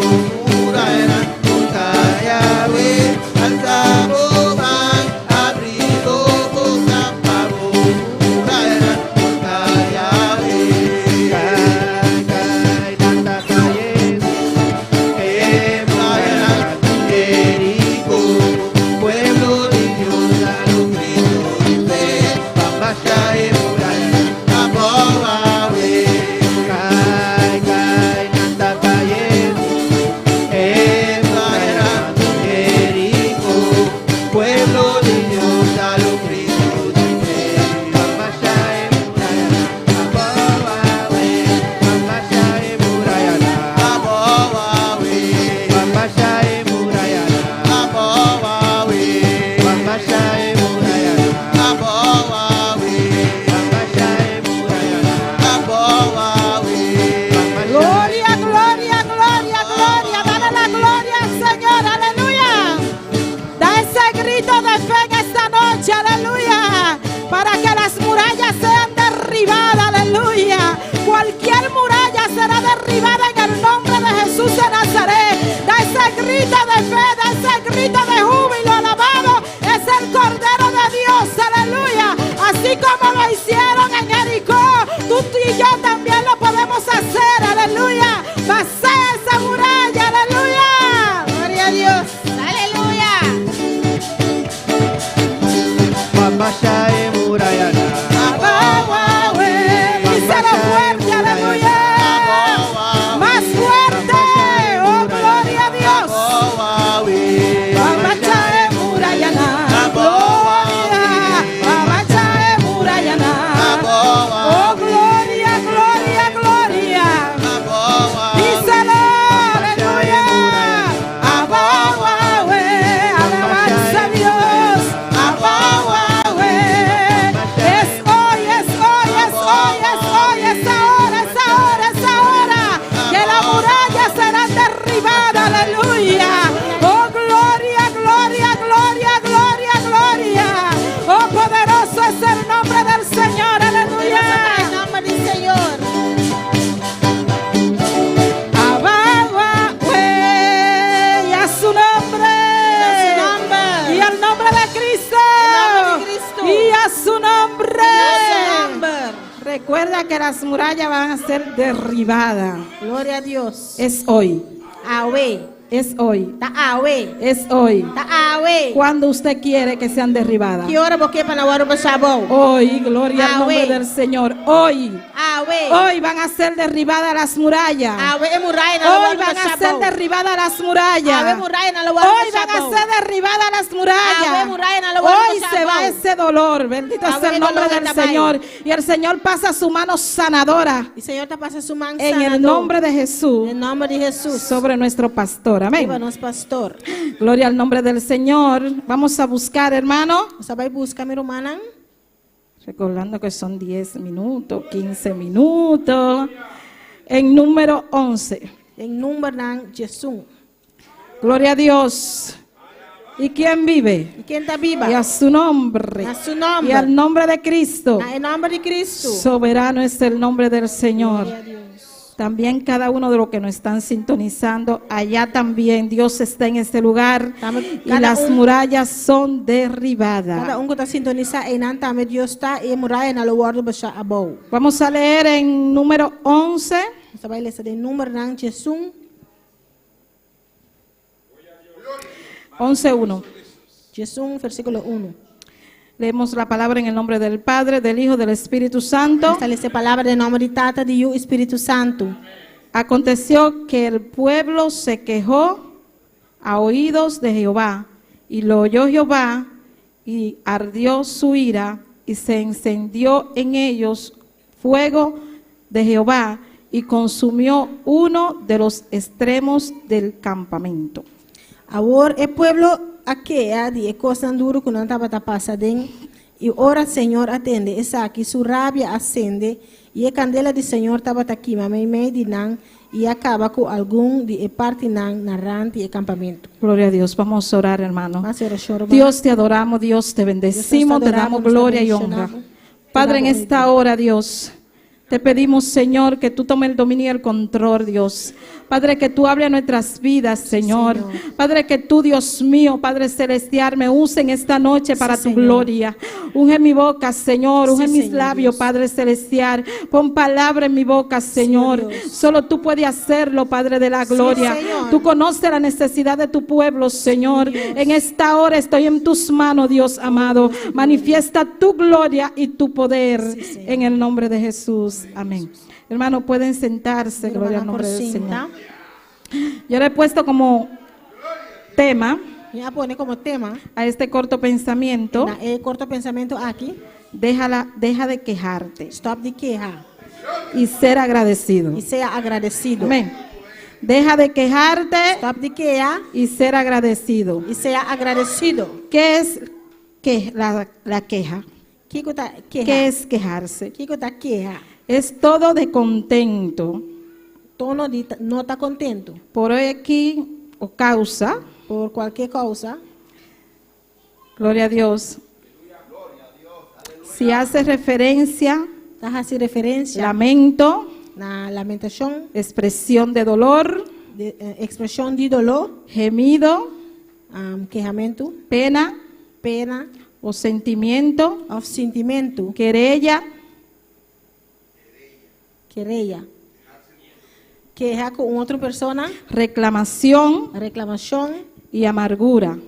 Murayana Takayabe. Alzaboma, abrigo boca, pavo Murayana Takayabe. Kai Kai Nanta cayendo, Murayana Jericó. Pueblo de Dios, dar un grito de fe. Bambashae Murayana Ababawe. Kai Kai Nanta cayendo, Murayana Jericó. Pueblo de Dios, dar un grito de fe. Bambashae Murayana, Ababawe. Bambashae Murayana, Ababawe. Bambashae Murayana, Ababawe. Bambashae Murayana, Ababawe. Bambashae Murayana, Ababawe. Gloria, gloria, gloria, gloria. Dale la gloria al Señor, aleluya. Da ese grito de fe en esta noche, aleluya. Para que las murallas sean derribadas, aleluya. Cualquier muralla será derribada en el nombre de Jesús de Nazaret. Da ese grito de fe, da ese grito de júbilo, alabado es el Cordero de Dios, aleluya. Así como lo hicieron en Jericó, tú y yo también lo podemos hacer, aleluya. Pasea esa muralla, aleluya. Gloria a Dios, aleluya. Bambashae Murayana, Ababawe, díselo fuerte, aleluya. Más fuerte, oh gloria a Dios. Ababawe. Bambashae Murayana, gloria. Bambashae Murayana, oh gloria, gloria. las murallas van a ser derribadas. Gloria a Dios. Es hoy. Awe. Es hoy. Ta awe. Es hoy. Ta awe. Cuando usted quiere que sean derribadas. Que hora porque para waru basabo. Hoy, gloria al nombre del Señor. Hoy. Awe. Hoy van a ser derribadas las murallas. Awe murai na Hoy van a ser derribadas las murallas. Awe murai na waru Hoy van a ser derribadas las murallas. Awe murai na waru Hoy se va ese dolor. Bendito sea el nombre del Señor. Y el Señor pasa su mano sanadora. El Señor te pasa su mano En el nombre de Jesús. En el nombre de Jesús. Sobre nuestro pastor. Amén. Líbanos, pastor. Gloria al nombre del Señor. Vamos a buscar, hermano. Sabay busca mi hermana. Recordando que son 10 minutos, 15 minutos. En número 11. En número ng Jesús. Gloria a Dios. ¿Y quién vive? ¿Y quién está viva? Y a su nombre. A su nombre. Y al nombre de Cristo. En nombre de Cristo. Soberano es el nombre del Señor. Gloria a Dios. También cada uno de los que nos están sintonizando, allá también Dios está en este lugar y las murallas son derribadas. Cada uno que está sintonizado en antame Dios está y muralla na lugar basa abaw. Vamos a leer en número 11. Sabay lesa de número ng Jesús. 11:1. Jesús versículo 1. Leemos la palabra en el nombre del Padre, del Hijo, del Espíritu Santo. Esta es la palabra de nombre de Tata de Dios Espíritu Santo. Aconteció que el pueblo se quejó a oídos de Jehová, y lo oyó Jehová, y ardió su ira, y se encendió en ellos fuego de Jehová, y consumió uno de los extremos del campamento. Ahora el pueblo aquella de cosa duro que no estaba pasando y ahora Señor atende esa aquí su rabia ascende y la candela del Señor estaba aquí mami me dinan y acaba con algún de parte narrante el campamento. Gloria a Dios. Vamos a orar, hermano. Dios Dios, te adoramos, Dios, te bendecimos, te damos gloria y honra. Padre, en esta hora, Dios, te pedimos, Señor, que tú tomes el dominio y el control, Dios. Padre, que tú hables nuestras vidas, Señor. Padre, que tú, Dios mío, Padre celestial, me use en esta noche para tu gloria. Unge mi boca, Señor. Unge mis labios, Padre celestial. Pon palabra en mi boca, Señor. Solo tú puedes hacerlo, Padre de la gloria. Tú conoces la necesidad de tu pueblo, Señor. En esta hora estoy en tus manos, Dios amado. Manifiesta tu gloria y tu poder en el nombre de Jesús. Amén. Hermano, pueden sentarse, gloria al nombre del Señor. Yo le he puesto como tema a este corto pensamiento. El corto pensamiento aquí. Deja de quejarte. Stop de queja. Y ser agradecido. Y sea agradecido. Amén. Deja de quejarte. Stop de queja. Y ser agradecido. Y sea agradecido. ¿Qué es la queja? ¿Qué es quejarse? Queja. Es todo de contento. Todo no está contento. Por aquí o causa. Por cualquier causa. Gloria a Dios. Si hace referencia. Lamento. Lamentación. Expresión de dolor. Expresión de dolor. Gemido. Quejamento. Pena. O sentimiento. Querella. Queja con otra persona. Reclamación. Y amargura.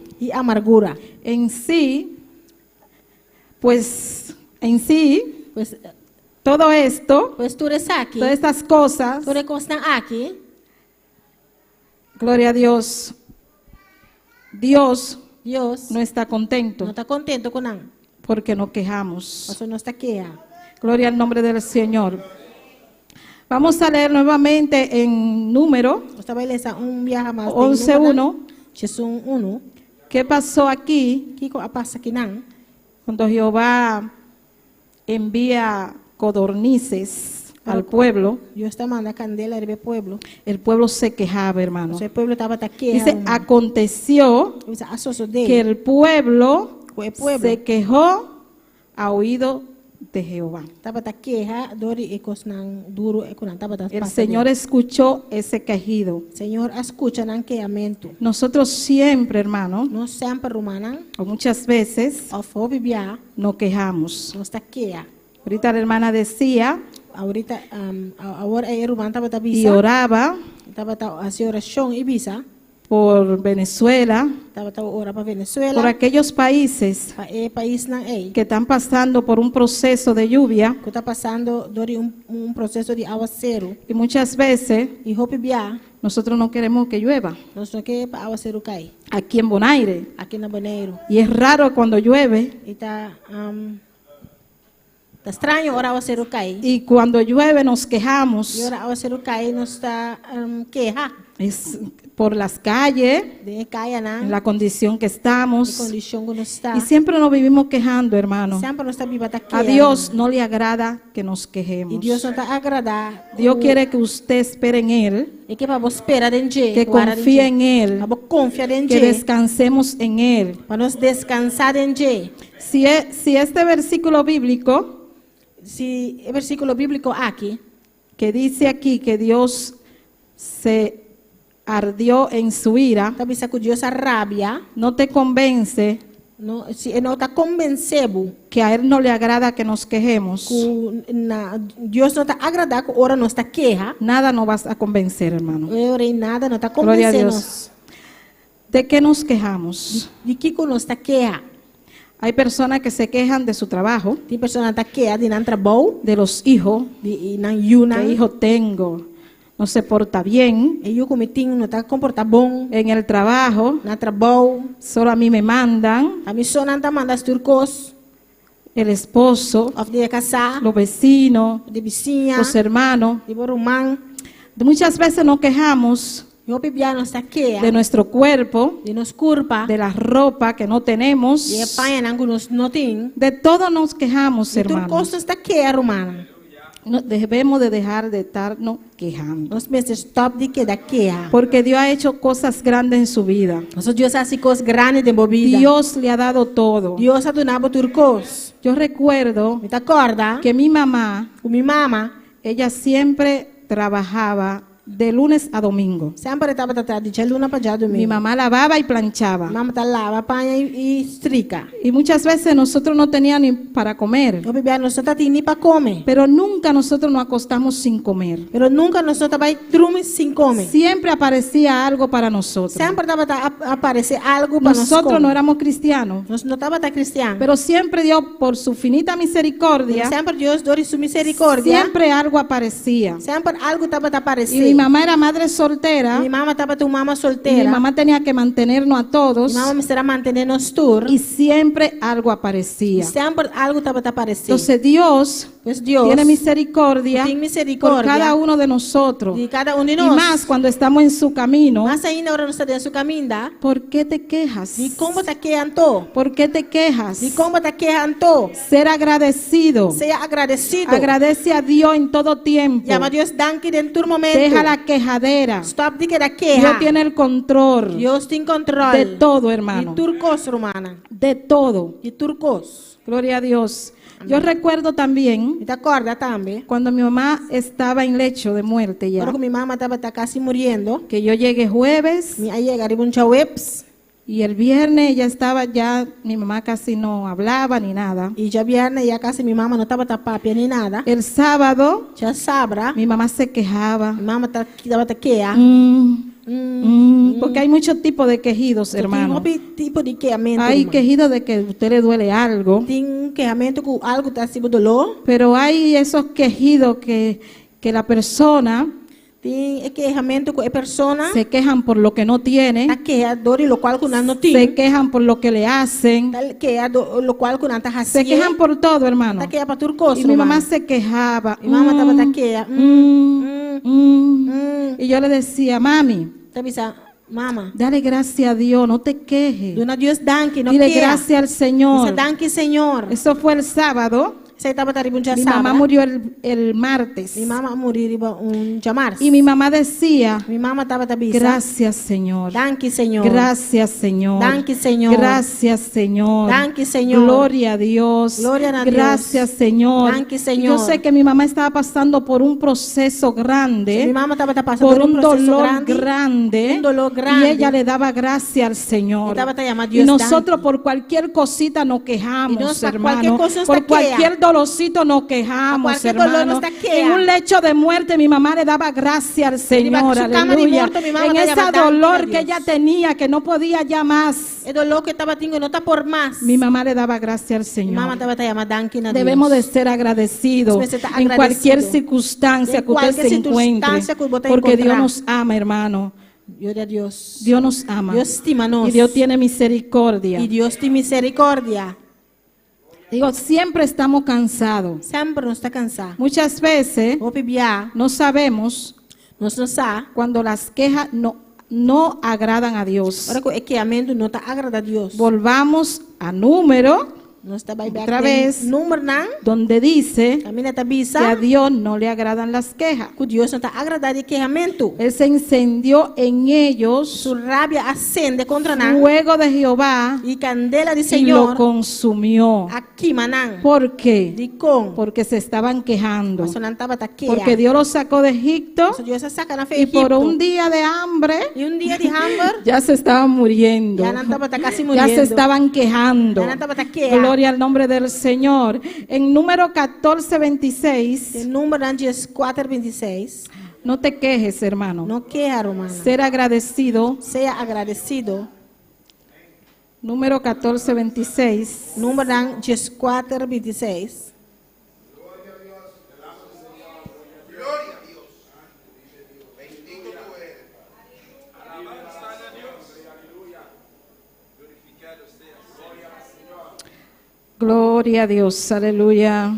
En sí, pues, todo esto, todas estas cosas, gloria a Dios, Dios no está contento. Porque nos quejamos. Gloria al nombre del Señor. Vamos a leer nuevamente en número 11:1. ¿Qué pasó aquí? Cuando Jehová envía codornices al pueblo, el pueblo se quejaba, hermano. Dice, aconteció que el pueblo se quejó a oído de Jehová. El Señor escuchó ese quejido. Nosotros siempre, hermano, o muchas veces, nos quejamos. Ahorita la hermana decía ahorita, ahora el hermano estaba y Ibiza, oraba estaba haciendo oración Ibiza, por Venezuela, estaba orando para Venezuela, por aquellos países para el país que que están pasando por un proceso de lluvia está pasando por un proceso de aguacero. y muchas veces Y hope bia, nosotros no queremos que llueva nós não quer para aguacero cair aquí en Bonaire. aqui na Bonaire. Y es raro cuando llueve, E tá estranho ora aguacero cair. y cuando llueve nos quejamos. E ora aguacero cair nós está queja Es por las calles, de caia en na la condición que de estamos. condição que nós está. Y siempre nos vivimos quejando, hermano. Sempre nós está viva tá A Dios no le agrada que nos E quejemos. Deus não está agradar. Dios quiere que usted espere en Él, E que para você esperar em Deus, que confíe en Él, para confiar em que Deus, descansemos en Él. para nós descansar em Deus. Si este versículo bíblico Se o versículo bíblico aqui que dice aquí que Dios se ardió en su ira, está bisa que Deus a rabia, no te convence não, se não está convencido que a Él no le agrada que nos quejemos, Deus não está agradar que ora não está queja, nada nos vas a convencer, hermano. ora em nada não está Gloria a convencendo. Dios. ¿De qué nos quejamos? De que não está queja? Hay personas que se quejan de su trabajo, Tem pessoa que está queja de não trabalho, de los hijos, de não yuna, qué hijo tengo, no se porta bien e eu como tenho não está comporta bom, en el trabajo, não trabalho, solo a mí me mandan, a mim só não está mandando turcos, el esposo, of de casar, los vecinos, de vizinha, los hermanos. de borumang, Muchas veces nos quejamos eu bebia não está queja, de nuestro cuerpo, de nos curpa, de la ropa que no tenemos, de panha não nos não tem, de todo nos quejamos, de turcos hermanos. não está queja, romana. Debemos de dejar de estarnos quejando, Nós pensamos stop de que da queja. porque Dios ha hecho cosas grandes en su vida. Nosso Deus faz coisas grandes de movida. Dios le ha dado todo. Deus ha donado turcos. Yo recuerdo Me te acorda que mi mamá, que minha mama ella siempre trabajaba de lunes a domingo. sempre estava tratando de luna para já domingo. Mi mamá lavaba y planchaba. Mama tá lava, panha e estrica. Y muchas veces nosotros no teníamos ni para comer. Eu bebia nós só tá nem para comer. Pero nunca nosotros nos acostamos sin comer. Pero nunca nós só vai dormir sem comer. Siempre aparecía algo para nosotros. Sempre estava a aparecer algo para nós Nosotros comer. no éramos cristianos, Nós não estava cristiano. pero siempre Dios, por su finita misericordia, Sempre Deus deu sua misericórdia. siempre algo aparecía. Sempre algo estava a aparecer. Y mi mamá era madre soltera, Minha mama estava tu mama y mi solteira. mamá tenía que mantenernos a todos, Minha mama me será mantenernos tour. y siempre algo aparecía. Sempre algo estava a aparecer. Entonces Dios Pues Dios tiene misericordia tiene por misericordia cada uno de nosotros. de cada um de Y nós. más cuando estamos en su camino. Mas ainda agora nós estamos em seu caminho, ¿Por qué te quejas? de como está queando, ¿Por qué te quejas? de como está queando. Ser agradecido. Seja agradecido. Agradece a Dios en todo tiempo. Llama a Deus danke en todo momento. Deja la quejadera. Stop de que da Dios queja. tiene el control Deus tem control de todo, hermano. de turcos, romana. De todo. De turcos. Gloria a Dios. Yo recuerdo también Me te acorda também. cuando mi mamá estaba en lecho de muerte ya, Agora que minha mama estava casi morrendo. que yo llegué jueves Minha chega de buncha webs. y el viernes ya estaba, ya mi mamá casi no hablaba ni nada. E já viernes já casi minha mama não estava tapapia nem nada. El sábado Já sabra. mi mamá se quejaba. Minha mama estava queja. Porque hay muchos tipos de quejidos, hermano. Tem tipo de queamento. Hay irmã. quejidos de que a usted le duele algo, Tem queamento com algo está sendo dolor. pero hay esos quejidos que la persona Tem queamento com a persona. se quejan por lo que no tiene, Está queja dor e lo qual que não se tem. quejan por lo que le hacen, Está queja lo qual que não está se haciendo. quejan por todo, hermano. Está queja para tudo coisa. Y mi mamá se quejaba. Mi mamá estaba queja. Y yo le decía, mami, Está bisa, mama. dale gracias a Dios, no te quejes. Dona Deus danke, não Dile queja. gracias al Dice Señor. danke, Senhor. Eso fue el sábado. Você estava tarde buncha Mi mamá sabra. murió el martes. Mi mama morir jamar. Y mi mamá decía, Mi mama estava tabisa. gracias Señor. Danke, Senhor. Gracias Señor. Danke, Senhor. Gracias Señor. Danke, Senhor. Gloria a Dios. Gloria a Dios. Gracias Señor. Danke, Señor. Yo sé que mi mamá estaba pasando por un proceso grande. Mi mamá estava passando Por por un proceso dolor grande, Un dolor grande. y ella le daba gracias al Señor. Estaba te llamando Y Dios nosotros danke. por cualquier cosita nos Y quejamos, nos pa hermano, cualquier cosa por está cualquier queja. dolorcito nos quejamos, cualquier dolor hermano. nos queja. En un lecho de muerte mi mamá le daba gracias al Señor, su cama de aleluya. muerto, mi mamá En le ese daba dolor gracias a que ella Dios. tenía, que no podía ya más, El dolor que estaba teniendo no está por más. mi mamá le daba gracias al Mi Señor. mamá estaba llamando a Dios. Debemos de ser agradecidos Debemos de estar en cualquier agradecidos. circunstancia En que usted cualquier se encuentre, circunstancia que usted porque Dios encontrar. nos ama, hermano. Gloria a Dios. Dios nos ama. Dios estima-nos. Y Dios tiene misericordia. Y Dios tiene misericordia. Digo, siempre estamos cansados. Siempre nos está cansado. Muchas veces O pibia, no sabemos nos não sabe. cuando las quejas no agradan a Dios. Ahora que amendo não está agrada a Deus. Volvamos a número, Não está bem Otra vez. Número não. donde dice A minha está que a bisa. Dios no le agradan las quejas. Que Deus não está agradado de queimamento. Él se encendió en ellos Su rabia ascende contra nós. fuego de Jehová E candela de y lo Senhor. consumió. Aqui, manang. ¿Por qué? De com. Porque se estaban quejando. Mas não estava taqueia. Porque Dios los sacó de Egipto Deus saca na y por un día de hambre E dia de hamburger. ya se estaban muriendo. Ya não estava casi Ya muriendo. se estaban quejando. Ya no estaba taquea. Gloria al nombre del Señor. En número 14:26, El número antes 4:26. no te quejes, hermano. Não queja, romano. Ser agradecido. Sea agradecido. Número 14:26. Número antes 4:26. Gloria a Dios, aleluya.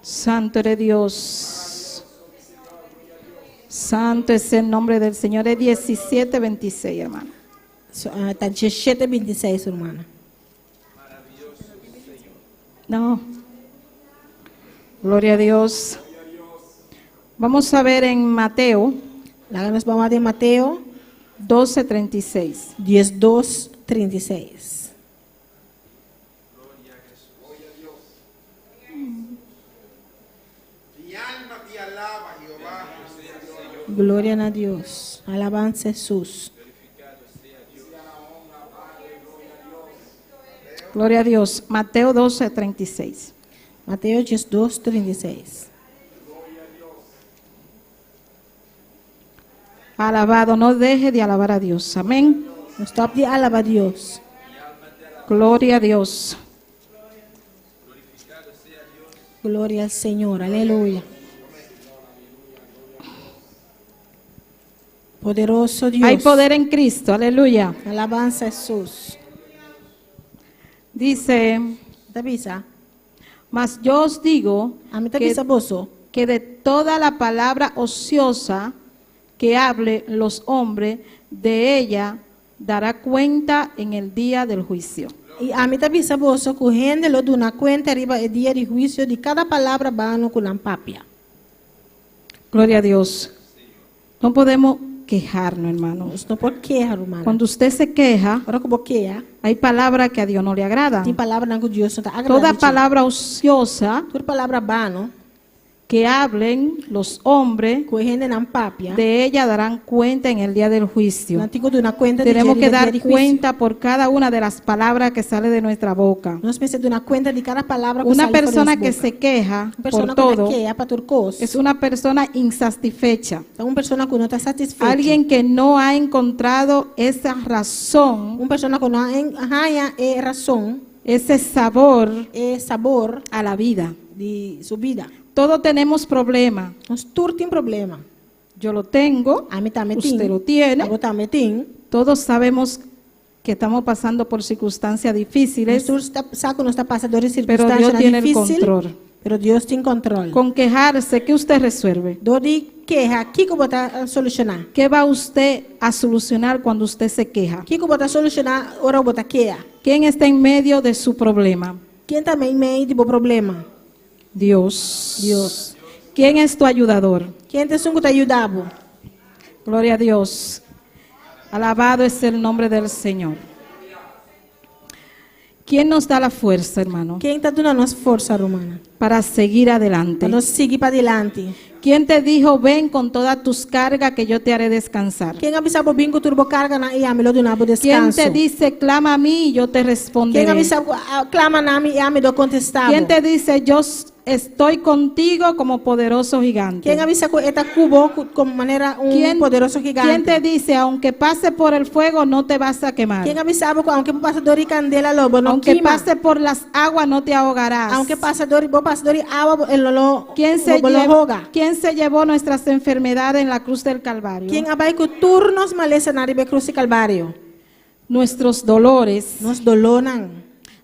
Santo eres Dios. Santo es el nombre del Señor. Es 17:26, hermano. Está 17:26, hermano. No. Gloria a Dios. Vamos a ver en Mateo Lá nós vamos de Mateo 12:36. 12:36. Glória a Deus. Alabanza a Jesus. Gloria a Dios. Mateo 12:36. Mateo 12:36. Alabado, no deje de alabar a Dios. Amén. Não stop de alabar a Deus. Gloria a Dios. Glória ao Senhor. Aleluia. Poderoso Deus. Hay poder en Cristo. Aleluya. Alabanza a Jesus. Dice, Tá bisa? mas yo os digo A mim tá que, bisa bolso. que de toda la palabra ociosa que hable los hombres, de ella dará cuenta en el día del juicio. E a mim tá bisa bolso correndo lo do na conta arriba é dia de juízo de cada palavra bano com lampapia. Gloria a Dios. No podemos quejarnos, hermanos. Não por queja, hermano. Cuando usted se queja, Ora que boqueia, hay palabras que a Dios no le agradan. tem palavra não que Deus não tá Toda agradando. palabra ociosa Toda palavra bano, que hablen los hombres, correndo na papia. de ella darán cuenta en el día del juicio. Não tenho de na conta de Tenemos dia que dar de juízo. cuenta por cada una de las palabras que sale de nuestra boca. Nós precisamos de na conta de cada palavra que Una sai fora persona das que bocas. se queja Uma persona por todo que queja para tudo coisa. es una persona insatisfecha. É uma pessoa que não está satisfeita. Alguien que no ha encontrado esa razón, Uma pessoa que não arranha razão, ese sabor sabor a la vida. de sua vida. Todos tenemos problemas. Nós tudo tem problema. Yo lo tengo, A mim também usted tem. lo tiene. A você também tem. Todos sabemos que estamos pasando por circunstancias difíciles, Nós sabe que nós está passando por pero circunstâncias Dios tiene el difíceis. control. Pero Deus tem controle. Con quejarse, ¿qué usted resuelve? Do de queja, o que eu vou solucionar? ¿Qué va usted a solucionar cuando usted se queja? O que eu vou solucionar? Ora eu vou queja. ¿Quién está en medio de su problema? Quem também meio de problema? Dios. Deus. ¿Quién es tu ayudador? Quem te sungo te ajudava? Gloria a Dios. Alabado es el nombre del Señor. ¿Quién nos da la fuerza, hermano, Quem está dando a nossa força, romana? para seguir adelante? Para nós seguir para adelante. ¿Quién te dijo, ven con todas tus cargas que yo te haré descansar? Quem avisa po bingo turbo carga na iami lo do nabo ¿Quién descanso? te dice, clama a mí y yo te Quem responderé? avisa clama nami iami do contestavo? ¿Quién te dice, yo estoy contigo como poderoso gigante? Quem avisa ko eta cubo como manera poderoso gigante? ¿Quién te dice, aunque pase por el fuego, no te vas a quemar? Quem avisava ko aunque pasa dori candela lobo no Aunque quima? pase por las aguas, no te ahogarás. Aunque pasa dori agua el lo ¿Quién se hoga? ¿Quién se llevó nuestras enfermedades en la cruz del Calvario? Quem abai ko turnos malesa na ribe cruz calvario? Nuestros dolores, Nos dolonan,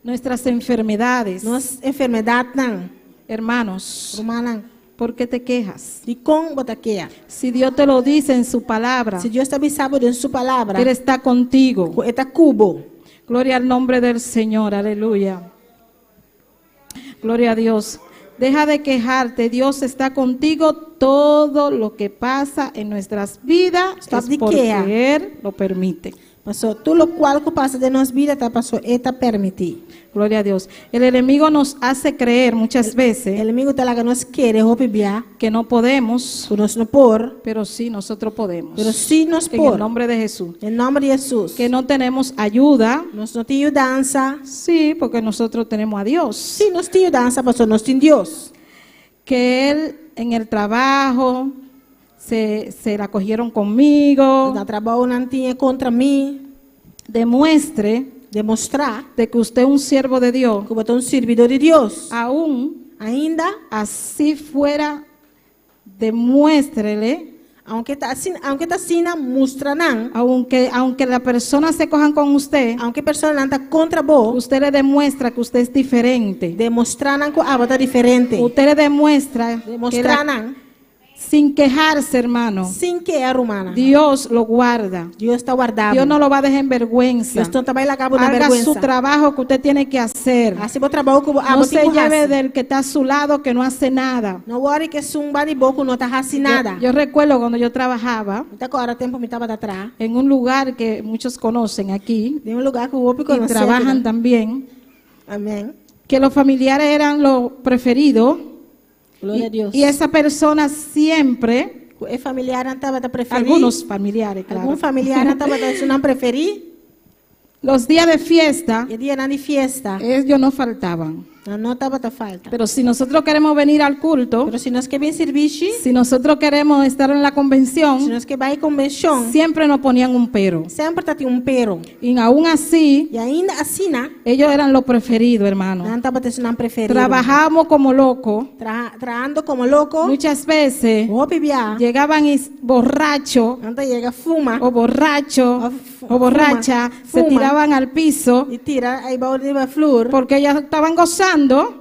nuestras enfermedades. nos enfermedad nan, Hermanos, rumanan. ¿por qué te quejas? Di kong botaquea. Si Dios te lo dice en su palabra, Si Dios está avisado en su palabra, que Él está contigo. ko eta cubo. Gloria al nombre del Señor, aleluya. Gloria a Dios. Deja de quejarte, Dios está contigo. Todo lo que pasa en nuestras vidas Stop es de porque queja. Él lo permite. Pasó todo lo cual que pasa de nos vida ta pasó eta permitir. Gloria a Dios. El enemigo nos hace creer muchas El veces enemigo talaga nos quiere hopibia, que no podemos, que nos no por, pero sí nosotros podemos. pero sí nos En por. el nombre de Jesús. En nombre de Jesús. Que no tenemos ayuda, Nos no tiene danza. sí, porque nosotros tenemos a Dios. Sí, nos tiene danza, pasó nos tiene Dios. Que Él en el trabajo se la cogieron conmigo, Na trabalho não tinha contra mim. demuestre Demonstrar de que usted es un siervo de Dios, que você é um servidor de Deus. aún Ainda, así fuera, demuéstrele, aunque tá assim, mostra não. aunque las personas se cojan con usted, Aunque a pessoa não está contra você, usted le demuestra que usted es diferente. demonstrar não que a está diferente. Usted le demuestra que Demonstrar não, sin quejarse, hermano, sem que é romana. Dios lo guarda. Deus está guardado. Dios no lo va a dejar en vergüenza. Deus não trabalha cabo na Haga su vergüenza. trabajo que usted tiene que hacer. Assim vou trabalhar com No se lleve del que está a su lado que no hace nada. Não worry que se bari boco não está assim nada. Yo recuerdo cuando yo trabajaba Então agora tempo me estava atrás. en un lugar que muchos conocen aquí De lugar que o outro y conhece. trabajan también, Amém. que los familiares eran lo preferido Glória a Deus. y esa persona siempre, É familiar não estava a preferir. algunos familiares, claro, Algum familiar não estava a não preferir. los días de fiesta, E dia não de fiesta. ellos no faltaban. Não estava a falta. Pero si nosotros queremos venir al culto, Pero se nós que bem servir, si nosotros queremos estar en la se convención, nós que vai convenção, siempre nos ponían un pero. sempre tá um pero. Y aún así, E ainda assim, ellos eran lo preferido, hermano. não estava a não preferir. Trabajábamos como locos. Trabalhando como louco. Muchas veces O bebia. llegaban borrachos Anda chega fuma o borrachos fuma, o borrachas, se fuma. tiraban al piso e tira aí vai de flor. porque ellas estaban gozando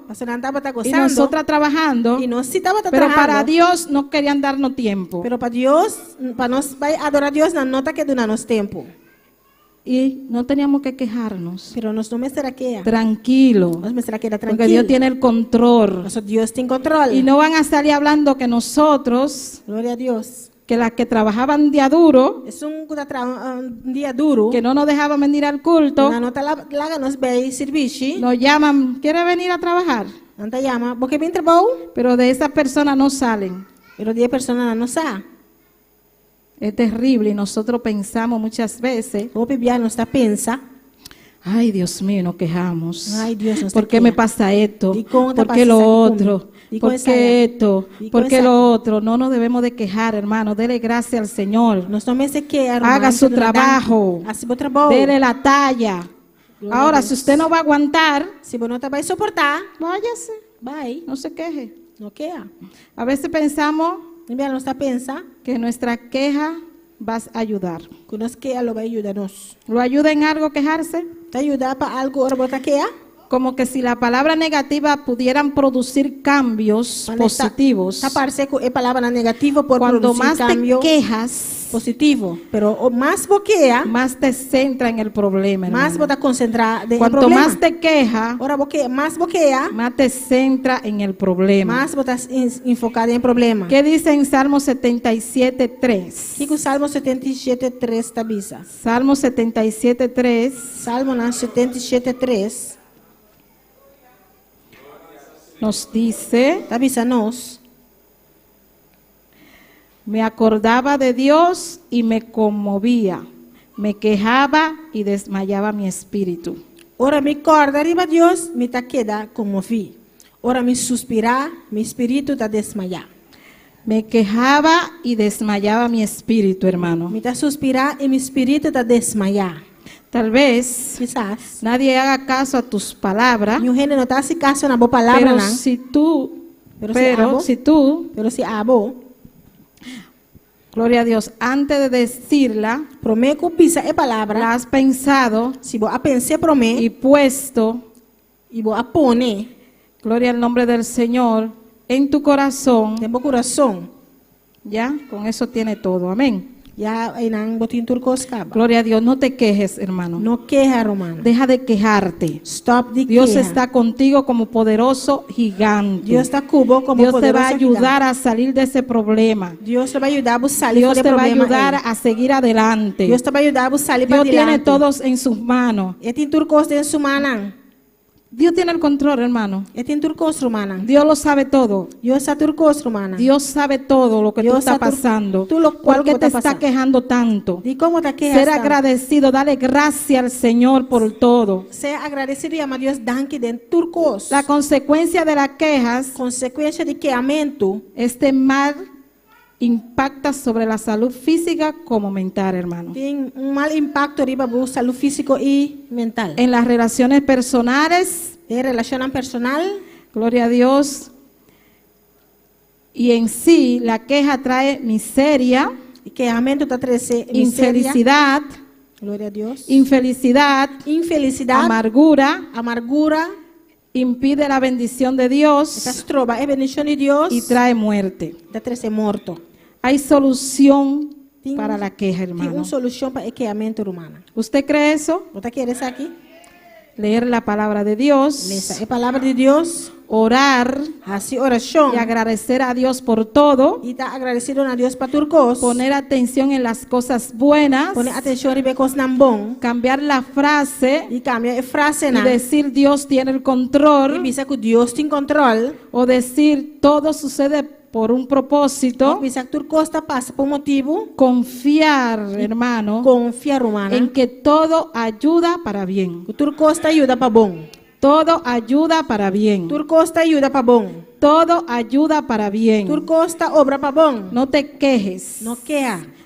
Você não estava y gozando. nosotras trabajando, E nós se estava pero para trabajando. Dios no querían darnos tiempo. Pero para Deus, para nós vai adorar Deus na nota que dura nos tempo. Y no teníamos que quejarnos. Pero nós não me será que é. Tranquilo, Nós me será que era porque tranquilo. Dios tiene el control. Nosso Deus tem controle. Y no van a salir hablando que nosotros, Glória a Deus. que las que trabajaban día duro, É um dia duro. que no nos dejaban venir al culto, Na nota lá nos vai servir. nos llaman, ¿quiere venir a trabajar? Anta llama, porque vem trabalho. Pero de esas personas no salen. Pero 10 personas não sabe. Es terrible y nosotros pensamos muchas veces, O bebia não está pensa. ay Dios mío, nos quejamos. Ay, Dios, nos ¿Por qué queja. me pasa esto? ¿Y cómo te ¿Por qué pasa lo esa otro? comida? ¿Y con ¿Por esa qué allá? esto? ¿Y ¿Por con qué esa lo otro? No nos debemos de quejar, hermano. Dele gracias al Señor. Nós não se quer. Haga su trabajo. Assim vou trabalho. Dele la talla. Gloria a Ahora, Dios. si usted no va a aguantar, Se você não vai suportar, váyase. vai. No se queje. Não quer. A veces pensamos Bebia não está pensa. que nuestra queja va a ayudar. Que nós quer, ela vai ajudar nós. ¿Lo ayuda en algo quejarse? Te ajudar para algo, ora bota quer. Como que si la palabra negativa pudieran producir cambios positivos. Está parece que é palavra negativa por Cuando produzir más te cambio quejas, positivo. Pero o mais boqueia, más te centra en el problema. mais hermano. bota concentrar en Cuanto problema. más te quejas, Ora boqueia, mais boqueia, más te centra en el problema. mais bota enfocada em problema. ¿Qué dice en Salmo 77:3? Que o Salmo 77:3 tabisa. Salmo 77:3 Salmo 77:3 nos dice, tabisa nós. Me acordaba de Dios y me conmovía. Me quejaba y desmayaba mi espíritu. Ora me acordava de Deus, me ta queda comovi. Ora me suspirar, mi espírito ta desmayar. Me quejaba y desmayaba mi espíritu, hermano. Me ta suspirar y mi espírito ta desmayar. Tal vez Quizás. nadie haga caso a tus palabras, E o reino não tá se caso na boa palavra, pero não. si tú, Pero si tú, Pero se abo, gloria a Dios, antes de decirla, prometo pisa é palavra. la has pensado Se vou a pensar promete y puesto, e vou a pone, gloria al nombre del Señor, en tu corazón, tempo coração. ya, con eso tiene todo, amén. Já aí não botin turcos caba. Gloria a Dios, no te quejes, hermano. Não queja, romana. Deja de quejarte. Stop de Dios queja. está contigo como poderoso gigante. Deus está cubo como Dios te va a poderoso ayudar a salir de ese problema. gigante. Deus te vai ajudar a sair Dios do te va a problema. ayudar a seguir adelante. Deus te vai ajudar a sair para Dios tiene adiante. todos en sus manos. E tem turcos em sua mão. Dios tiene el control, hermano. E tem turcos, romana. Dios lo sabe todo. Deus está turcos, romana. Dios sabe todo lo que tú Dios estás sabe pasando. tú lo cual ¿Por qué que te está está pasando? quejando tanto? De como te quejas. Ser agradecido, dale gracias al Señor por todo. Ser agradecido e amar Deus danke den turcos. La consecuencia de las quejas, Consequência de queamento, este mal impacta sobre la salud física como mental, hermano. tem mal impacto riba a saúde físico e mental. En las relaciones personales, De relação personal, gloria a Dios, y en sí la queja trae miseria, e queamento está trazendo miséria, infelicidad, glória a Deus, infelicidad, infelicidade, amargura, amargura, impide la bendición de Dios essas trova é bendição de Deus, y trae muerte. está trazendo morto. Hay solución Tem- para la queja, Tem hermano. uma solução para o queamento humano. ¿Usted cree eso? Não está querendo aqui? Leer la palabra de Dios, Nessa é a palavra de Deus, orar assim oração, y agradecer a Dios por todo, e está agradecido a Deus para turcos, poner atención en las cosas buenas, pone atenção e ver coisas não bom, cambiar la frase e cambia a frase y na, decir Dios tiene el e control, pensa que Deus tem controle, o decir todo sucede por un propósito. pensa que turcos está passa por motivo, Confiar, hermano, confia romana, en que todo ayuda para bien. que turcos está ajuda para bom, Todo ayuda para bien. turcos está ajuda para bom, Todo ayuda para bien. turcos está obra para bom, No te quejes. não quer,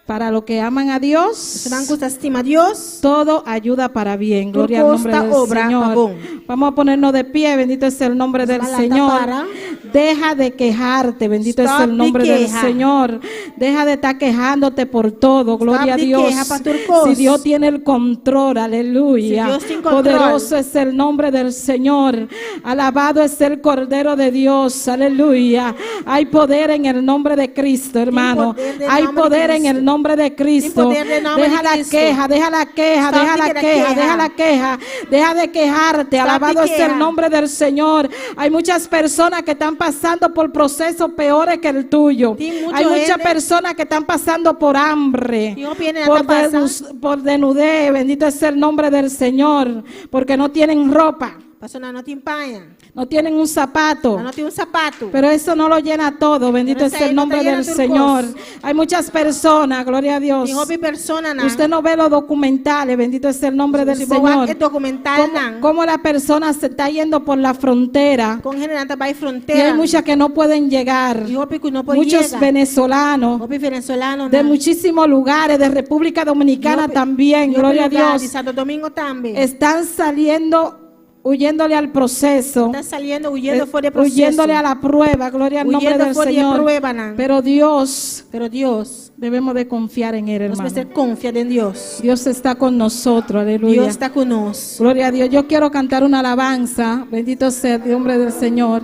Para los que aman a Dios, se não custa estima a Deus, todo ayuda para bien. Gloria al nombre costa del obra Señor. pabón. Vamos a ponernos de pie. Bendito es el nombre del Malata Señor. para. Deja de quejarte. Bendito es Stop el nombre de del queja. Señor. Deja de estar quejándote por todo. Gloria a de Dios. queja, Pastor Cos. Si Dios tiene el control. Aleluya. Si Dios tiene control. Poderoso es el nombre del Señor. Alabado es el Cordero de Dios. Aleluya. Hay poder en el nombre de Cristo, hermano. poder del Hay nombre de poder en Cristo. el nombre de Cristo. poder del nombre Deja de la Cristo. queja, deja la queja, Stop deja la de la queja, queja. deja la queja, deja de quejarte. Stop Alabado de es queja. el nombre del Señor. Hay muchas personas que están pasando por procesos peores que el tuyo. Sí, mucha Hay muchas gente. personas que están pasando por hambre, Sí, no viene por, nada pasa. por desnudez. Bendito es el nombre del Señor, porque no tienen ropa, pastor não te empanha, no tienen un zapato. não tem zapato, Pero eso no lo llena todo. Bendito Pero es esa el ahí no nombre te llena del tus Señor. cosas. Hay muchas personas, gloria a Dios. tem hobby persona não, Usted no ve los documentales, bendito es el nombre del se Señor. é documental não, Cómo la persona se está yendo por la frontera. com general vai Y hay fronteira, muchas que no pueden llegar. e hobby que não pode Muchos chegar, venezolanos hobby venezolano de não, muchísimos lugares, de República Dominicana Hobby- también, hobby gloria a lugar de Dios. Santo Domingo também, Están saliendo, huyéndole al proceso, está saliendo huyendo fora do processo, huyéndole a la prueba, gloria al nombre huyendo del fora de Señor. prueba não, Pero Dios, pero Deus, debemos de confiar en Él, nós hermano. precisamos confiar em Deus, Dios está con nosotros, aleluya. Deus está conosco, Gloria a Dios. Yo quiero cantar una alabanza. Bendito sea el nombre del Señor.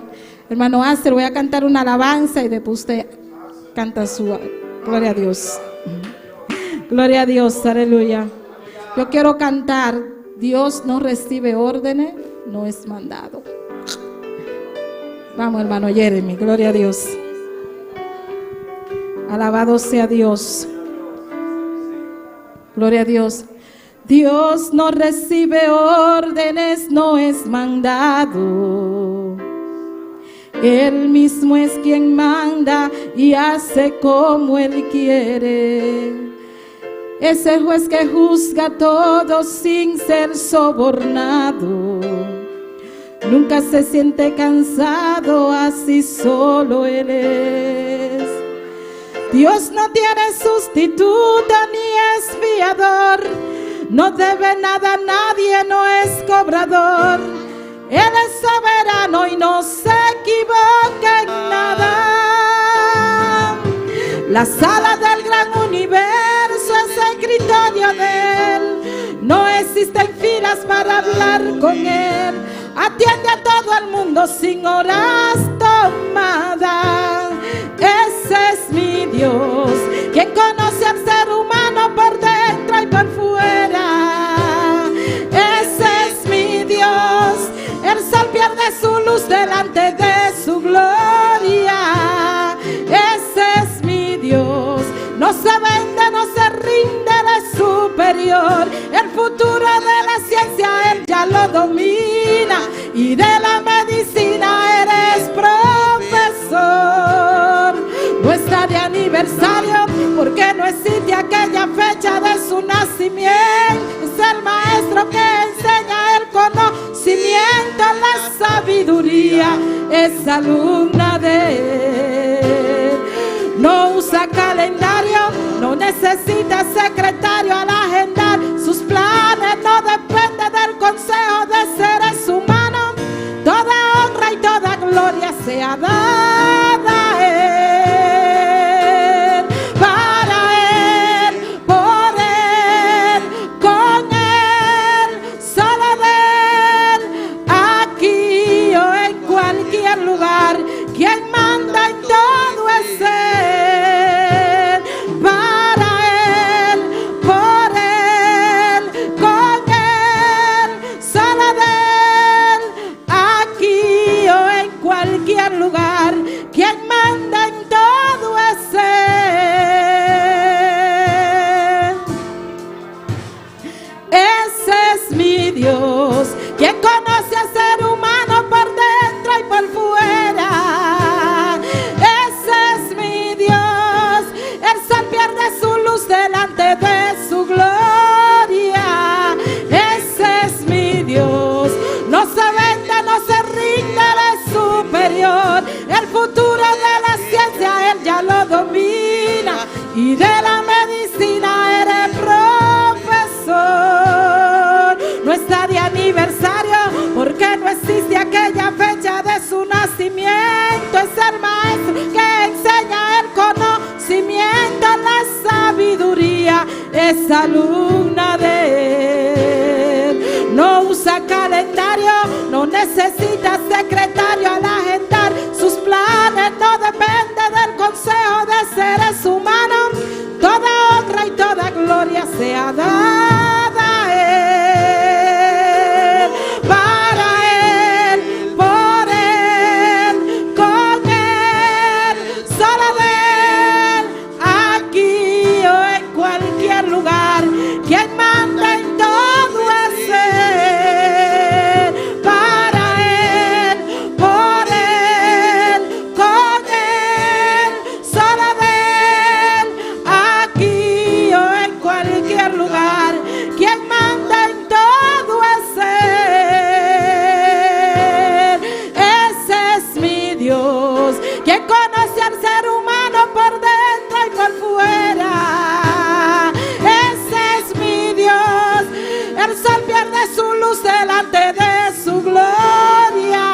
Hermano Aster, voy a cantar una alabanza y después usted canta su. Gloria a Dios. Gloria a Dios, aleluya. Yo quiero cantar. Dios no recibe órdenes, no es mandado. Vamos, hermano Jeremy. Gloria a Dios. Alabado sea Dios. Gloria a Dios. Dios no recibe órdenes, no es mandado. Él mismo es quien manda y hace como Él quiere. Ese juez que juzga a todos sin ser sobornado. Nunca se siente cansado, así solo Él es. Dios no tiene sustituto ni es fiador. No debe nada a nadie, no es cobrador. Él es soberano y no se equivoca en nada. La sala del gran universo es escritorio de Él. No existen filas para hablar con Él. Atiende a todo el mundo sin horas tomadas. Ese es mi Dios, quien conoce al ser humano por dentro y por fuera. Ese es mi Dios. El sol pierde su luz delante de su gloria. Ese es mi Dios. No se vende, no se rinde, Él es superior. El futuro de la ciencia Él ya lo domina. Y de la medicina eres profesor. No está de aniversario porque no existe aquella fecha de su nacimiento. Es el maestro que enseña el conocimiento, la sabiduría. Es alumna de Él. No usa calendario, no necesita secretario al agendar sus planes. No depende del consejo de seres humanos. Toda honra y toda gloria sea dada a Él, para Él, por Él, con Él, solo de Él, aquí o en cualquier lugar. Quien manda en todo es Él. Lugar, quien manda en todo es Él. Ese es mi Dios, quien conoce al ser humano por dentro y por fuera. Ese es mi Dios. El sol pierde su luz delante de su gloria. Ese es mi Dios. No se vende, no se rinde, Él es superior. El futuro de la ciencia Él ya lo domina. Y de la medicina eres profesor. No está de aniversario porque no existe aquella fecha de su nacimiento. Es el maestro que enseña el conocimiento, la sabiduría. Es alumna de Él. No usa calendario, no necesita secretario al agendar sus planes. No depende del consejo de seres humanos. Toda honra y toda gloria sea dada a Él, para Él, por Él, con Él, solo de Él, aquí o en cualquier lugar. Quien manda en todo es Él, para Él, por Él, con Él, solo de Él, aquí o en cualquier lugar. Quien manda en todo es Él. Ese es mi Dios, quien conoce al ser humano por dentro y por fuera. Ese es mi Dios. El sol pierde su luz delante de su gloria.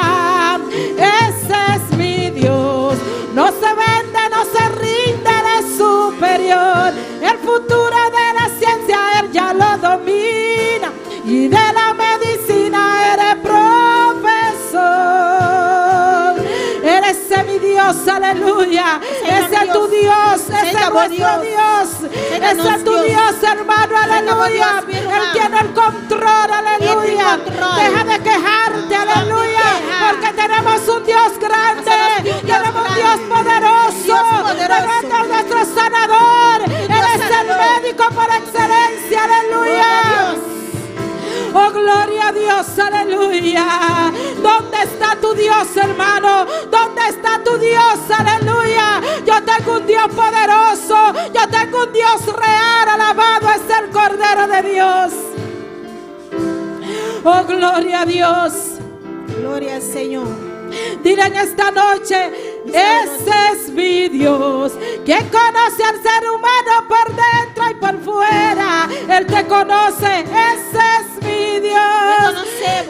Ese es mi Dios. No se vende, no se rinde, Él es superior. El futuro de la ciencia Él ya lo domina. Y de la medicina eres profesor. Eres mi Dios, aleluya. Ese es tu Dios, ese es nuestro Dios. Ese es tu Dios, hermano, aleluya. Él tiene el control, aleluya. Deja de quejarte, aleluya. Porque tenemos un Dios grande, tenemos un Dios poderoso. Tenemos nuestro sanador. Él es el médico por excelencia, aleluya. Oh, gloria a Dios, aleluya. ¿Dónde está tu Dios, hermano? ¿Dónde está tu Dios? Aleluya. Yo tengo un Dios poderoso. Yo tengo un Dios real. Alabado es el Cordero de Dios. Oh, gloria a Dios. Gloria al Señor. Dile en esta noche, ese es mi Dios, que conoce al ser humano por dentro y por fuera. Él te conoce, ese es mi Dios.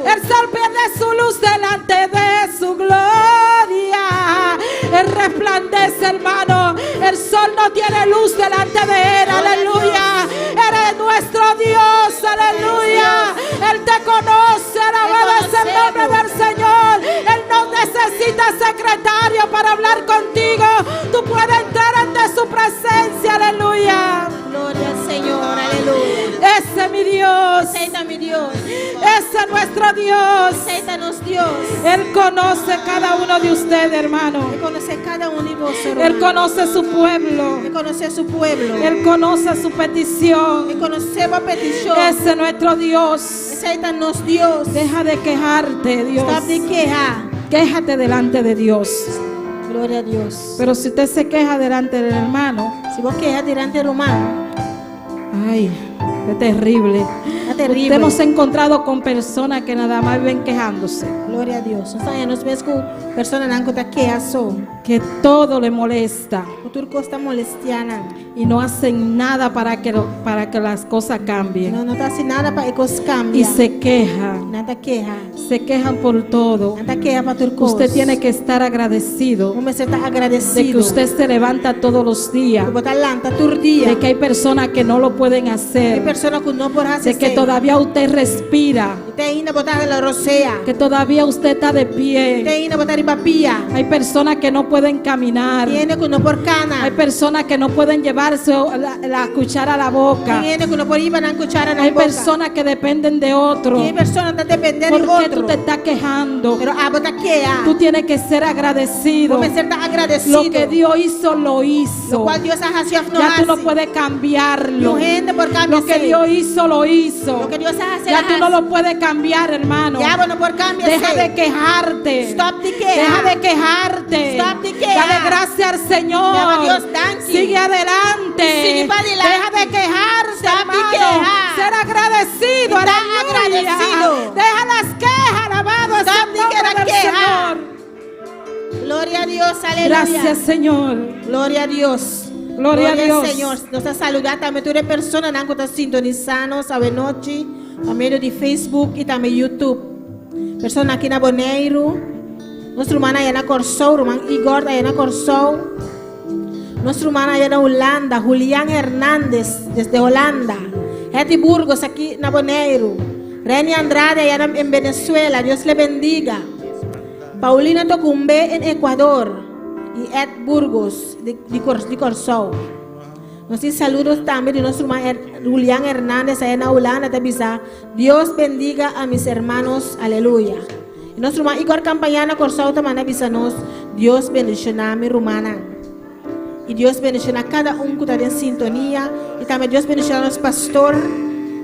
El sol pierde su luz delante de su gloria. Él resplandece, hermano. El sol no tiene luz delante de él. Aleluya. Eres nuestro Dios. Aleluya. Él te conoce. Alabado es el nombre del Señor. Él no necesita secretario para hablar contigo. Tú puedes entrar ante su presencia. Aleluya. Gloria al Señor. Aleluya. Ese es mi Dios. Ese es mi Dios. Ese es nuestro Dios. Ese es Dios. Él conoce cada uno de ustedes, hermano. Él conoce cada uno de vosotros. Él conoce su pueblo. Él conoce su pueblo. Él conoce su petición. Él conoce la petición. Ese es nuestro Dios. Ese es nuestro Dios. Deja de quejarte, Dios. Stop de quejar. Quéjate delante de Dios. Gloria a Dios. Pero si usted se queja delante del hermano, si vos quejas delante del hermano, ay, es terrible. Es terrible. Usted hemos encontrado con personas que nada más viven quejándose. Gloria a Dios. Nos ves con personas que todo le molesta y no hacen nada para que las cosas cambien. No hacen nada para que cosas cambien. Y se quejan. Nada queja. Se quejan por todo. Nada queja para tu Usted tiene que estar agradecido de que usted se levanta todos los días. De que hay personas que no lo pueden hacer. De que todavía usted respira. Que todavía usted está de pie. Hay personas que no pueden caminar. Hay personas que no pueden llevarse la cuchara a la boca. Hay personas que dependen de otros. ¿Por qué tú te estás quejando? Tú tienes que ser agradecido. Lo que Dios hizo, lo hizo. Ya tú no puedes cambiarlo. Lo que Dios hizo, lo hizo. Ya tú no lo puedes cambiar, hermano. Deja de quejarte. Deja de quejarte. Dale gracias al Señor. Sigue adelante. Deja de quejarte, hermano. Ser agradecido. Deja las quejas. Alabado es el nombre del Señor. Gloria a Dios. Aleluya. Gracias, Señor. Gloria a Dios. Gloria a Dios. Señor. Nos saluda también todas las personas que están sintonizando a noche a medio de Facebook y también YouTube. Personas aquí en Bonaire. Nuestra hermana allá en Corsou, hermano Igor allá en Corsou. Nuestra hermana allá en Holanda, Julián Hernández desde Holanda. Hetty Burgos aquí en Bonaire. Reni Andrade allá en Venezuela, Dios le bendiga. Paulina Tocumbe en Ecuador y Ed Burgos de Corsou. Nos saludos también de nuestro hermano Julián Hernández allá en Holanda. Dios bendiga a mis hermanos, aleluya. Y nuestro hermano Igor Campañana Corsou también avisanos, Dios bendicioná a mi rumana. Y Dios bendicioná a cada uno que está en sintonía. Y también Dios bendicioná a los pastores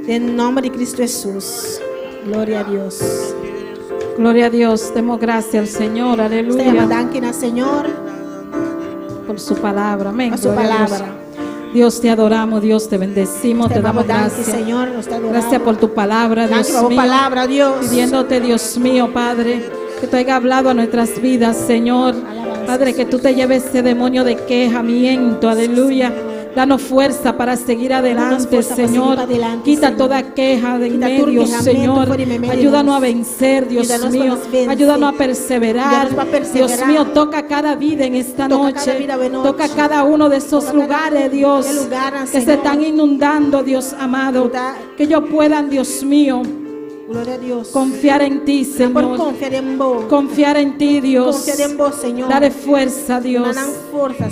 en nombre de Cristo Jesús. Gloria a Dios. Gloria a Dios. Demos gracias al Señor. Aleluya. Al Señor por su palabra. Amén. Por su palabra. Dios, te adoramos, Dios, te bendecimos, te damos gracias. Señor, gracias por tu palabra, Dios mío. Pidiéndote, Dios mío, Padre, que tú hayas hablado a nuestras vidas, Señor. Padre, que tú te lleves ese demonio de quejamiento, aleluya. Danos fuerza para seguir adelante, Señor. Quita toda queja de en medio, Señor. Ayúdanos a vencer, Dios mío. Ayúdanos a perseverar. Dios mío, toca cada vida en esta noche. Toca cada uno de esos lugares, Dios, que se están inundando, Dios amado. Que ellos puedan, Dios mío, Gloria a Dios. Confiar en ti, Señor. Confiar en ti, Dios. Dale fuerza, Dios.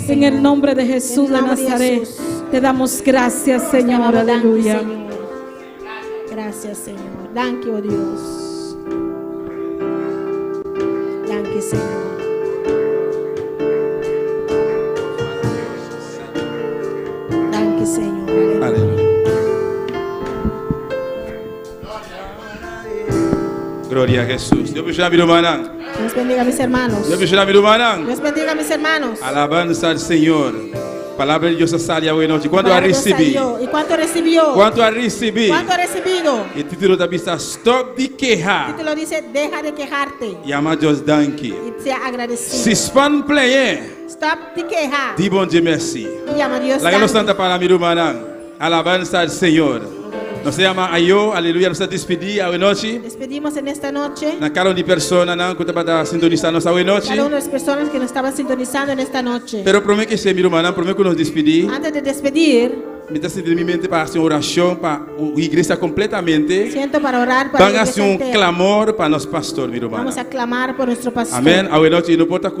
En el nombre de Jesús de Nazaret. Te damos gracias, Señor. Aleluya. Gracias, Señor. Thank you, Dios. Thank you, Señor. Thank you, Señor. Aleluya. Gloria a Jesús. Dios bendiga a mi hermana. Dios bendiga a mis hermanos. Dios bendiga a mi hermana. Dios bendiga a mis hermanos. Alabanza al Señor. Palabra de Dios sale hoy noche. ¿Cuánto ha Palabra de Dios recibido? salió. ¿Y cuánto recibió? ¿Cuánto ha recibido? ¿Cuánto ha recibido? El título también está Stop de El quejar. título dice, deja de quejarte Llama Dios danke. y sea agradecido. Si span player, Stop de quejar. di bon Dieu merci. Y llama a Dios La que nos gracias. santa para mi hermana. Alabanza al Señor. Nos llama a yo, aleluya, nos despedir a hoy noche. Despedimos en esta noche Na cada de personas que está sintonizando a hoy noche. cada una de las personas que nos estaban sintonizando en esta noche. Pero prometo que se mi hermana, prometo que nos despedir. Antes de despedir, Me está sentindo em minha mente para hacer uma oração para a igreja completamente. siento para orar para la Van a hacer iglesia um entera. clamor para nosso pastor, mi hermana. Vamos a clamar por nuestro pastor. Amém. A noite e não pode estar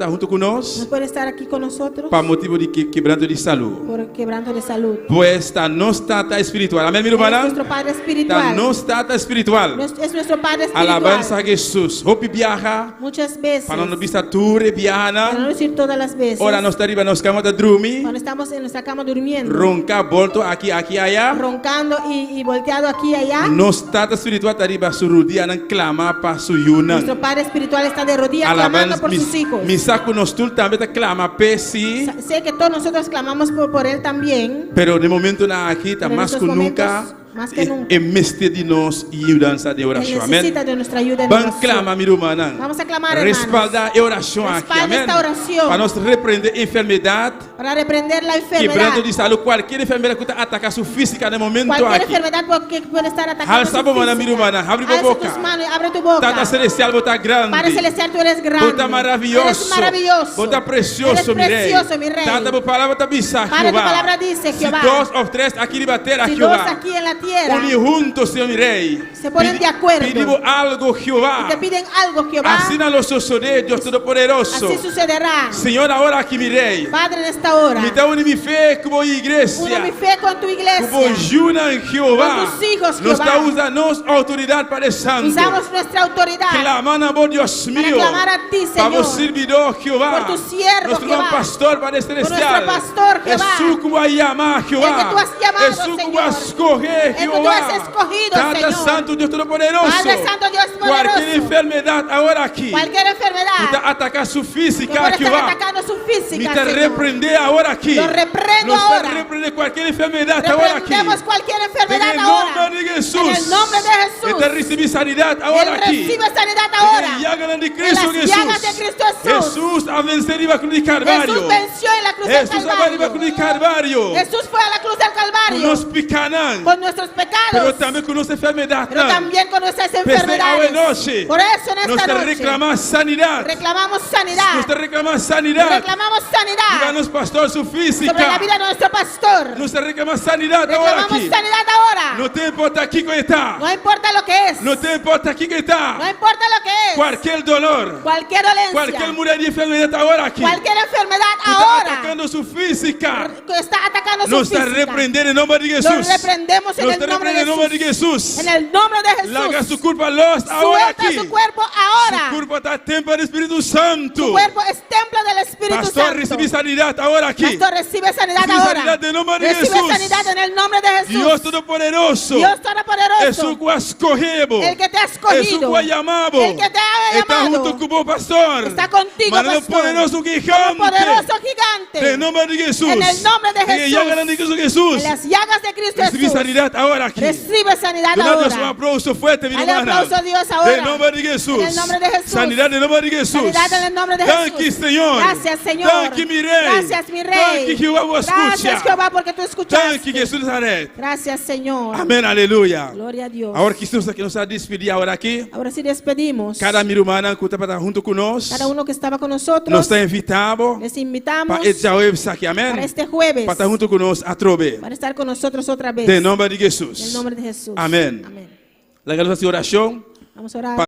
junto No conosco puede estar aquí con nosotros para motivo de quebranto de saúde. por quebranto de salud. Pues está no está espiritual. Amém, mi Es hermana. nuestro Padre Está espiritual. no está espiritual. Es nuestro Padre espiritual. Alabanza a Jesus. Hope viaja Muchas veces, para não vista tour viaja para no na. decir todas las veces, Ora nós está arriba nos cama da dormir. cuando estamos en nuestra cama durmiendo, Ronca volto aqui allá. roncando y volteado aquí y allá, No está espiritual está arriba su rodilla nan clama para su yunan. nuestro Padre espiritual está de rodillas clamando por sus hijos. Mi saco nos tul también te clama pesi. Sé que todos nosotros clamamos por él también, Pero de momento na aquí está pero en más estos que momentos, nunca. más que nunca, En este de nos y danza de él oración. necesita Amén. de nuestra ayuda en Van oración. clama mi hermana. Vamos a clamar, hermanos. Respalda a oración aquí. Respalda Amén. esta oración. Para nos reprender enfermedad. Para reprender la enfermedad, Quebrando de salud. Cualquier enfermedad que ataca su física en el momento cualquier aquí. enfermedad que puede estar atacando Alza su tu mano, mi física. hermana. Abre tu Alza boca. tus manos y abre tu boca. Tata celestial, bota grande. Padre celestial, tú eres grande. Bota maravilloso. Eres maravilloso. Bota precioso, Eres precioso, mi rey. Tata, tu palabra está bisa, Padre, tu Jehová. palabra dice, Jehová. Si dos o tres aquí de bater a Si dos Jehová. aquí en la tierra Uni juntos, Señor mi rey. se ponen de acuerdo Pedimos algo, Jehová. y te piden algo, Jehová, Así no lo sucede, Dios Todopoderoso. así sucederá. Señor, ahora aquí mi rey. Padre, en esta hora, Me da mi fe como una mi iglesia. fe con tu iglesia. Como ayuna en Jehová. Con tus hijos, Nos Jehová. está usando autoridad para el santo. Usamos nuestra autoridad Clamando por Dios mío. clamar a ti, Para Señor. vos servidor, Jehová. Por tu siervo, Nuestro Jehová. pastor, Padre celestial. nuestro pastor, Jehová. Jesús como a llamar, Jehová. El que tú has llamado, Jesús como Señor. a escoger, El que tú Jehová. has escogido, Tata Señor. Santo, Dios Todopoderoso. Padre Santo, Dios Cualquier poderoso. enfermedad ahora aquí. Cualquier enfermedad Está atacar su que física, puede estar Jehová. atacando su Me física, te Señor. reprende ahora aquí. Lo reprendo Nos te ahora. reprende cualquier enfermedad ahora aquí. Reprendemos cualquier En enfermedad el ahora. nombre de Jesús. En el nombre de Jesús. Y te recibí sanidad ahora Él aquí. recibe sanidad ahora. En las llagas de En Cristo las llagas de Cristo Jesús. Jesús ha vencido en la cruz de Calvario. Jesús venció en la cruz del Jesús ha venido en la cruz de Calvario. Calvario. Jesús fue a la cruz del Con Calvario los picanán. con nuestros Pero pecados, también con nuestra enfermedad. pero también con nuestras Ahora enfermedades. noche. Por eso en Nos esta te noche reclama sanidad. reclamamos sanidad. Nos te reclama sanidad. Reclamamos sanidad Díganos, pastor, su sobre la física. vida de nuestro pastor. Nos te reclama sanidad ahora Reclamamos aquí. sanidad ahora. No te importa aquí que está. No importa lo que es. No te importa aquí que está. No importa lo que es. Cualquier dolor. Cualquier dolencia. Cualquier mujer de enfermedad ahora aquí. Cualquier enfermedad Tú estás ahora atacando su física. que está atacando su Nos está física. reprender en nombre de Jesús. Lo reprendemos en Nos el te nombre reprende en nombre de de Jesús. En el nombre de Laga Jesús. su culpa los ahora Suelta aquí. su cuerpo Su ahora. cuerpo está templo del Espíritu Santo. Su cuerpo es templo del Espíritu Pastor, Santo. recibí sanidad ahora aquí. Pastor, recibe sanidad Recibe ahora. sanidad en el nombre de Recibe Jesús. sanidad en el nombre de Jesús. Dios Todopoderoso. Dios Todopoderoso. Jesús que ha escogido. El que te ha escogido. Jesús que ha llamado. El que te ha Está llamado. junto con vos, pastor. Está contigo, Manero pastor. poderoso gigante. Poderoso gigante. En el nombre de Jesús. En el nombre de En el Jesús. llagas de Cristo Jesús. En las llagas de Cristo Recibí Jesús. sanidad ahora aquí. Recibe sanidad Dale Dios un ahora. aplauso fuerte, mi Dale hermana. aplauso a Dios ahora. En el nombre de Jesús. En el nombre de Jesús. Sanidad en el nombre de Jesús. Sanidad en el nombre de Thank Jesús. you, Señor. Gracias, Señor. Thank you, mi rey. Gracias, mi rey. Thank you, Jehová, vos Gracias, escucha. Jehová, porque tú escuchaste. Thank you, Jesús de Nazaret. Gracias, Señor. Amén, aleluya. Gloria a Dios. Ahora que nos ha despedido ahora aquí. Ahora sí despedimos. Cada mi hermana que está junto con nosotros. Cada uno que estaba con nosotros. Nos está invitado Les invitamos para este jueves aquí. Amén. para este jueves. Para estar junto con nosotros a trove. Para estar con nosotros otra vez. En nombre de En el Jesús. nombre de Jesús. Amén. Amén. La gracia de oración. Vamos a orar.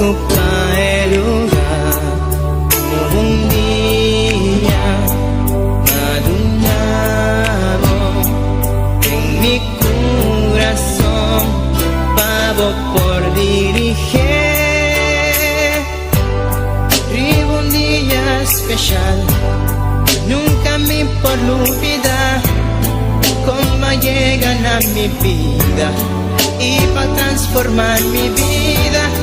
ocupa el lugar como un día madunado en mi corazón, pavo por dirigir. Vivo un día especial, nunca me por olvidar cómo llegan a mi vida y para transformar mi vida.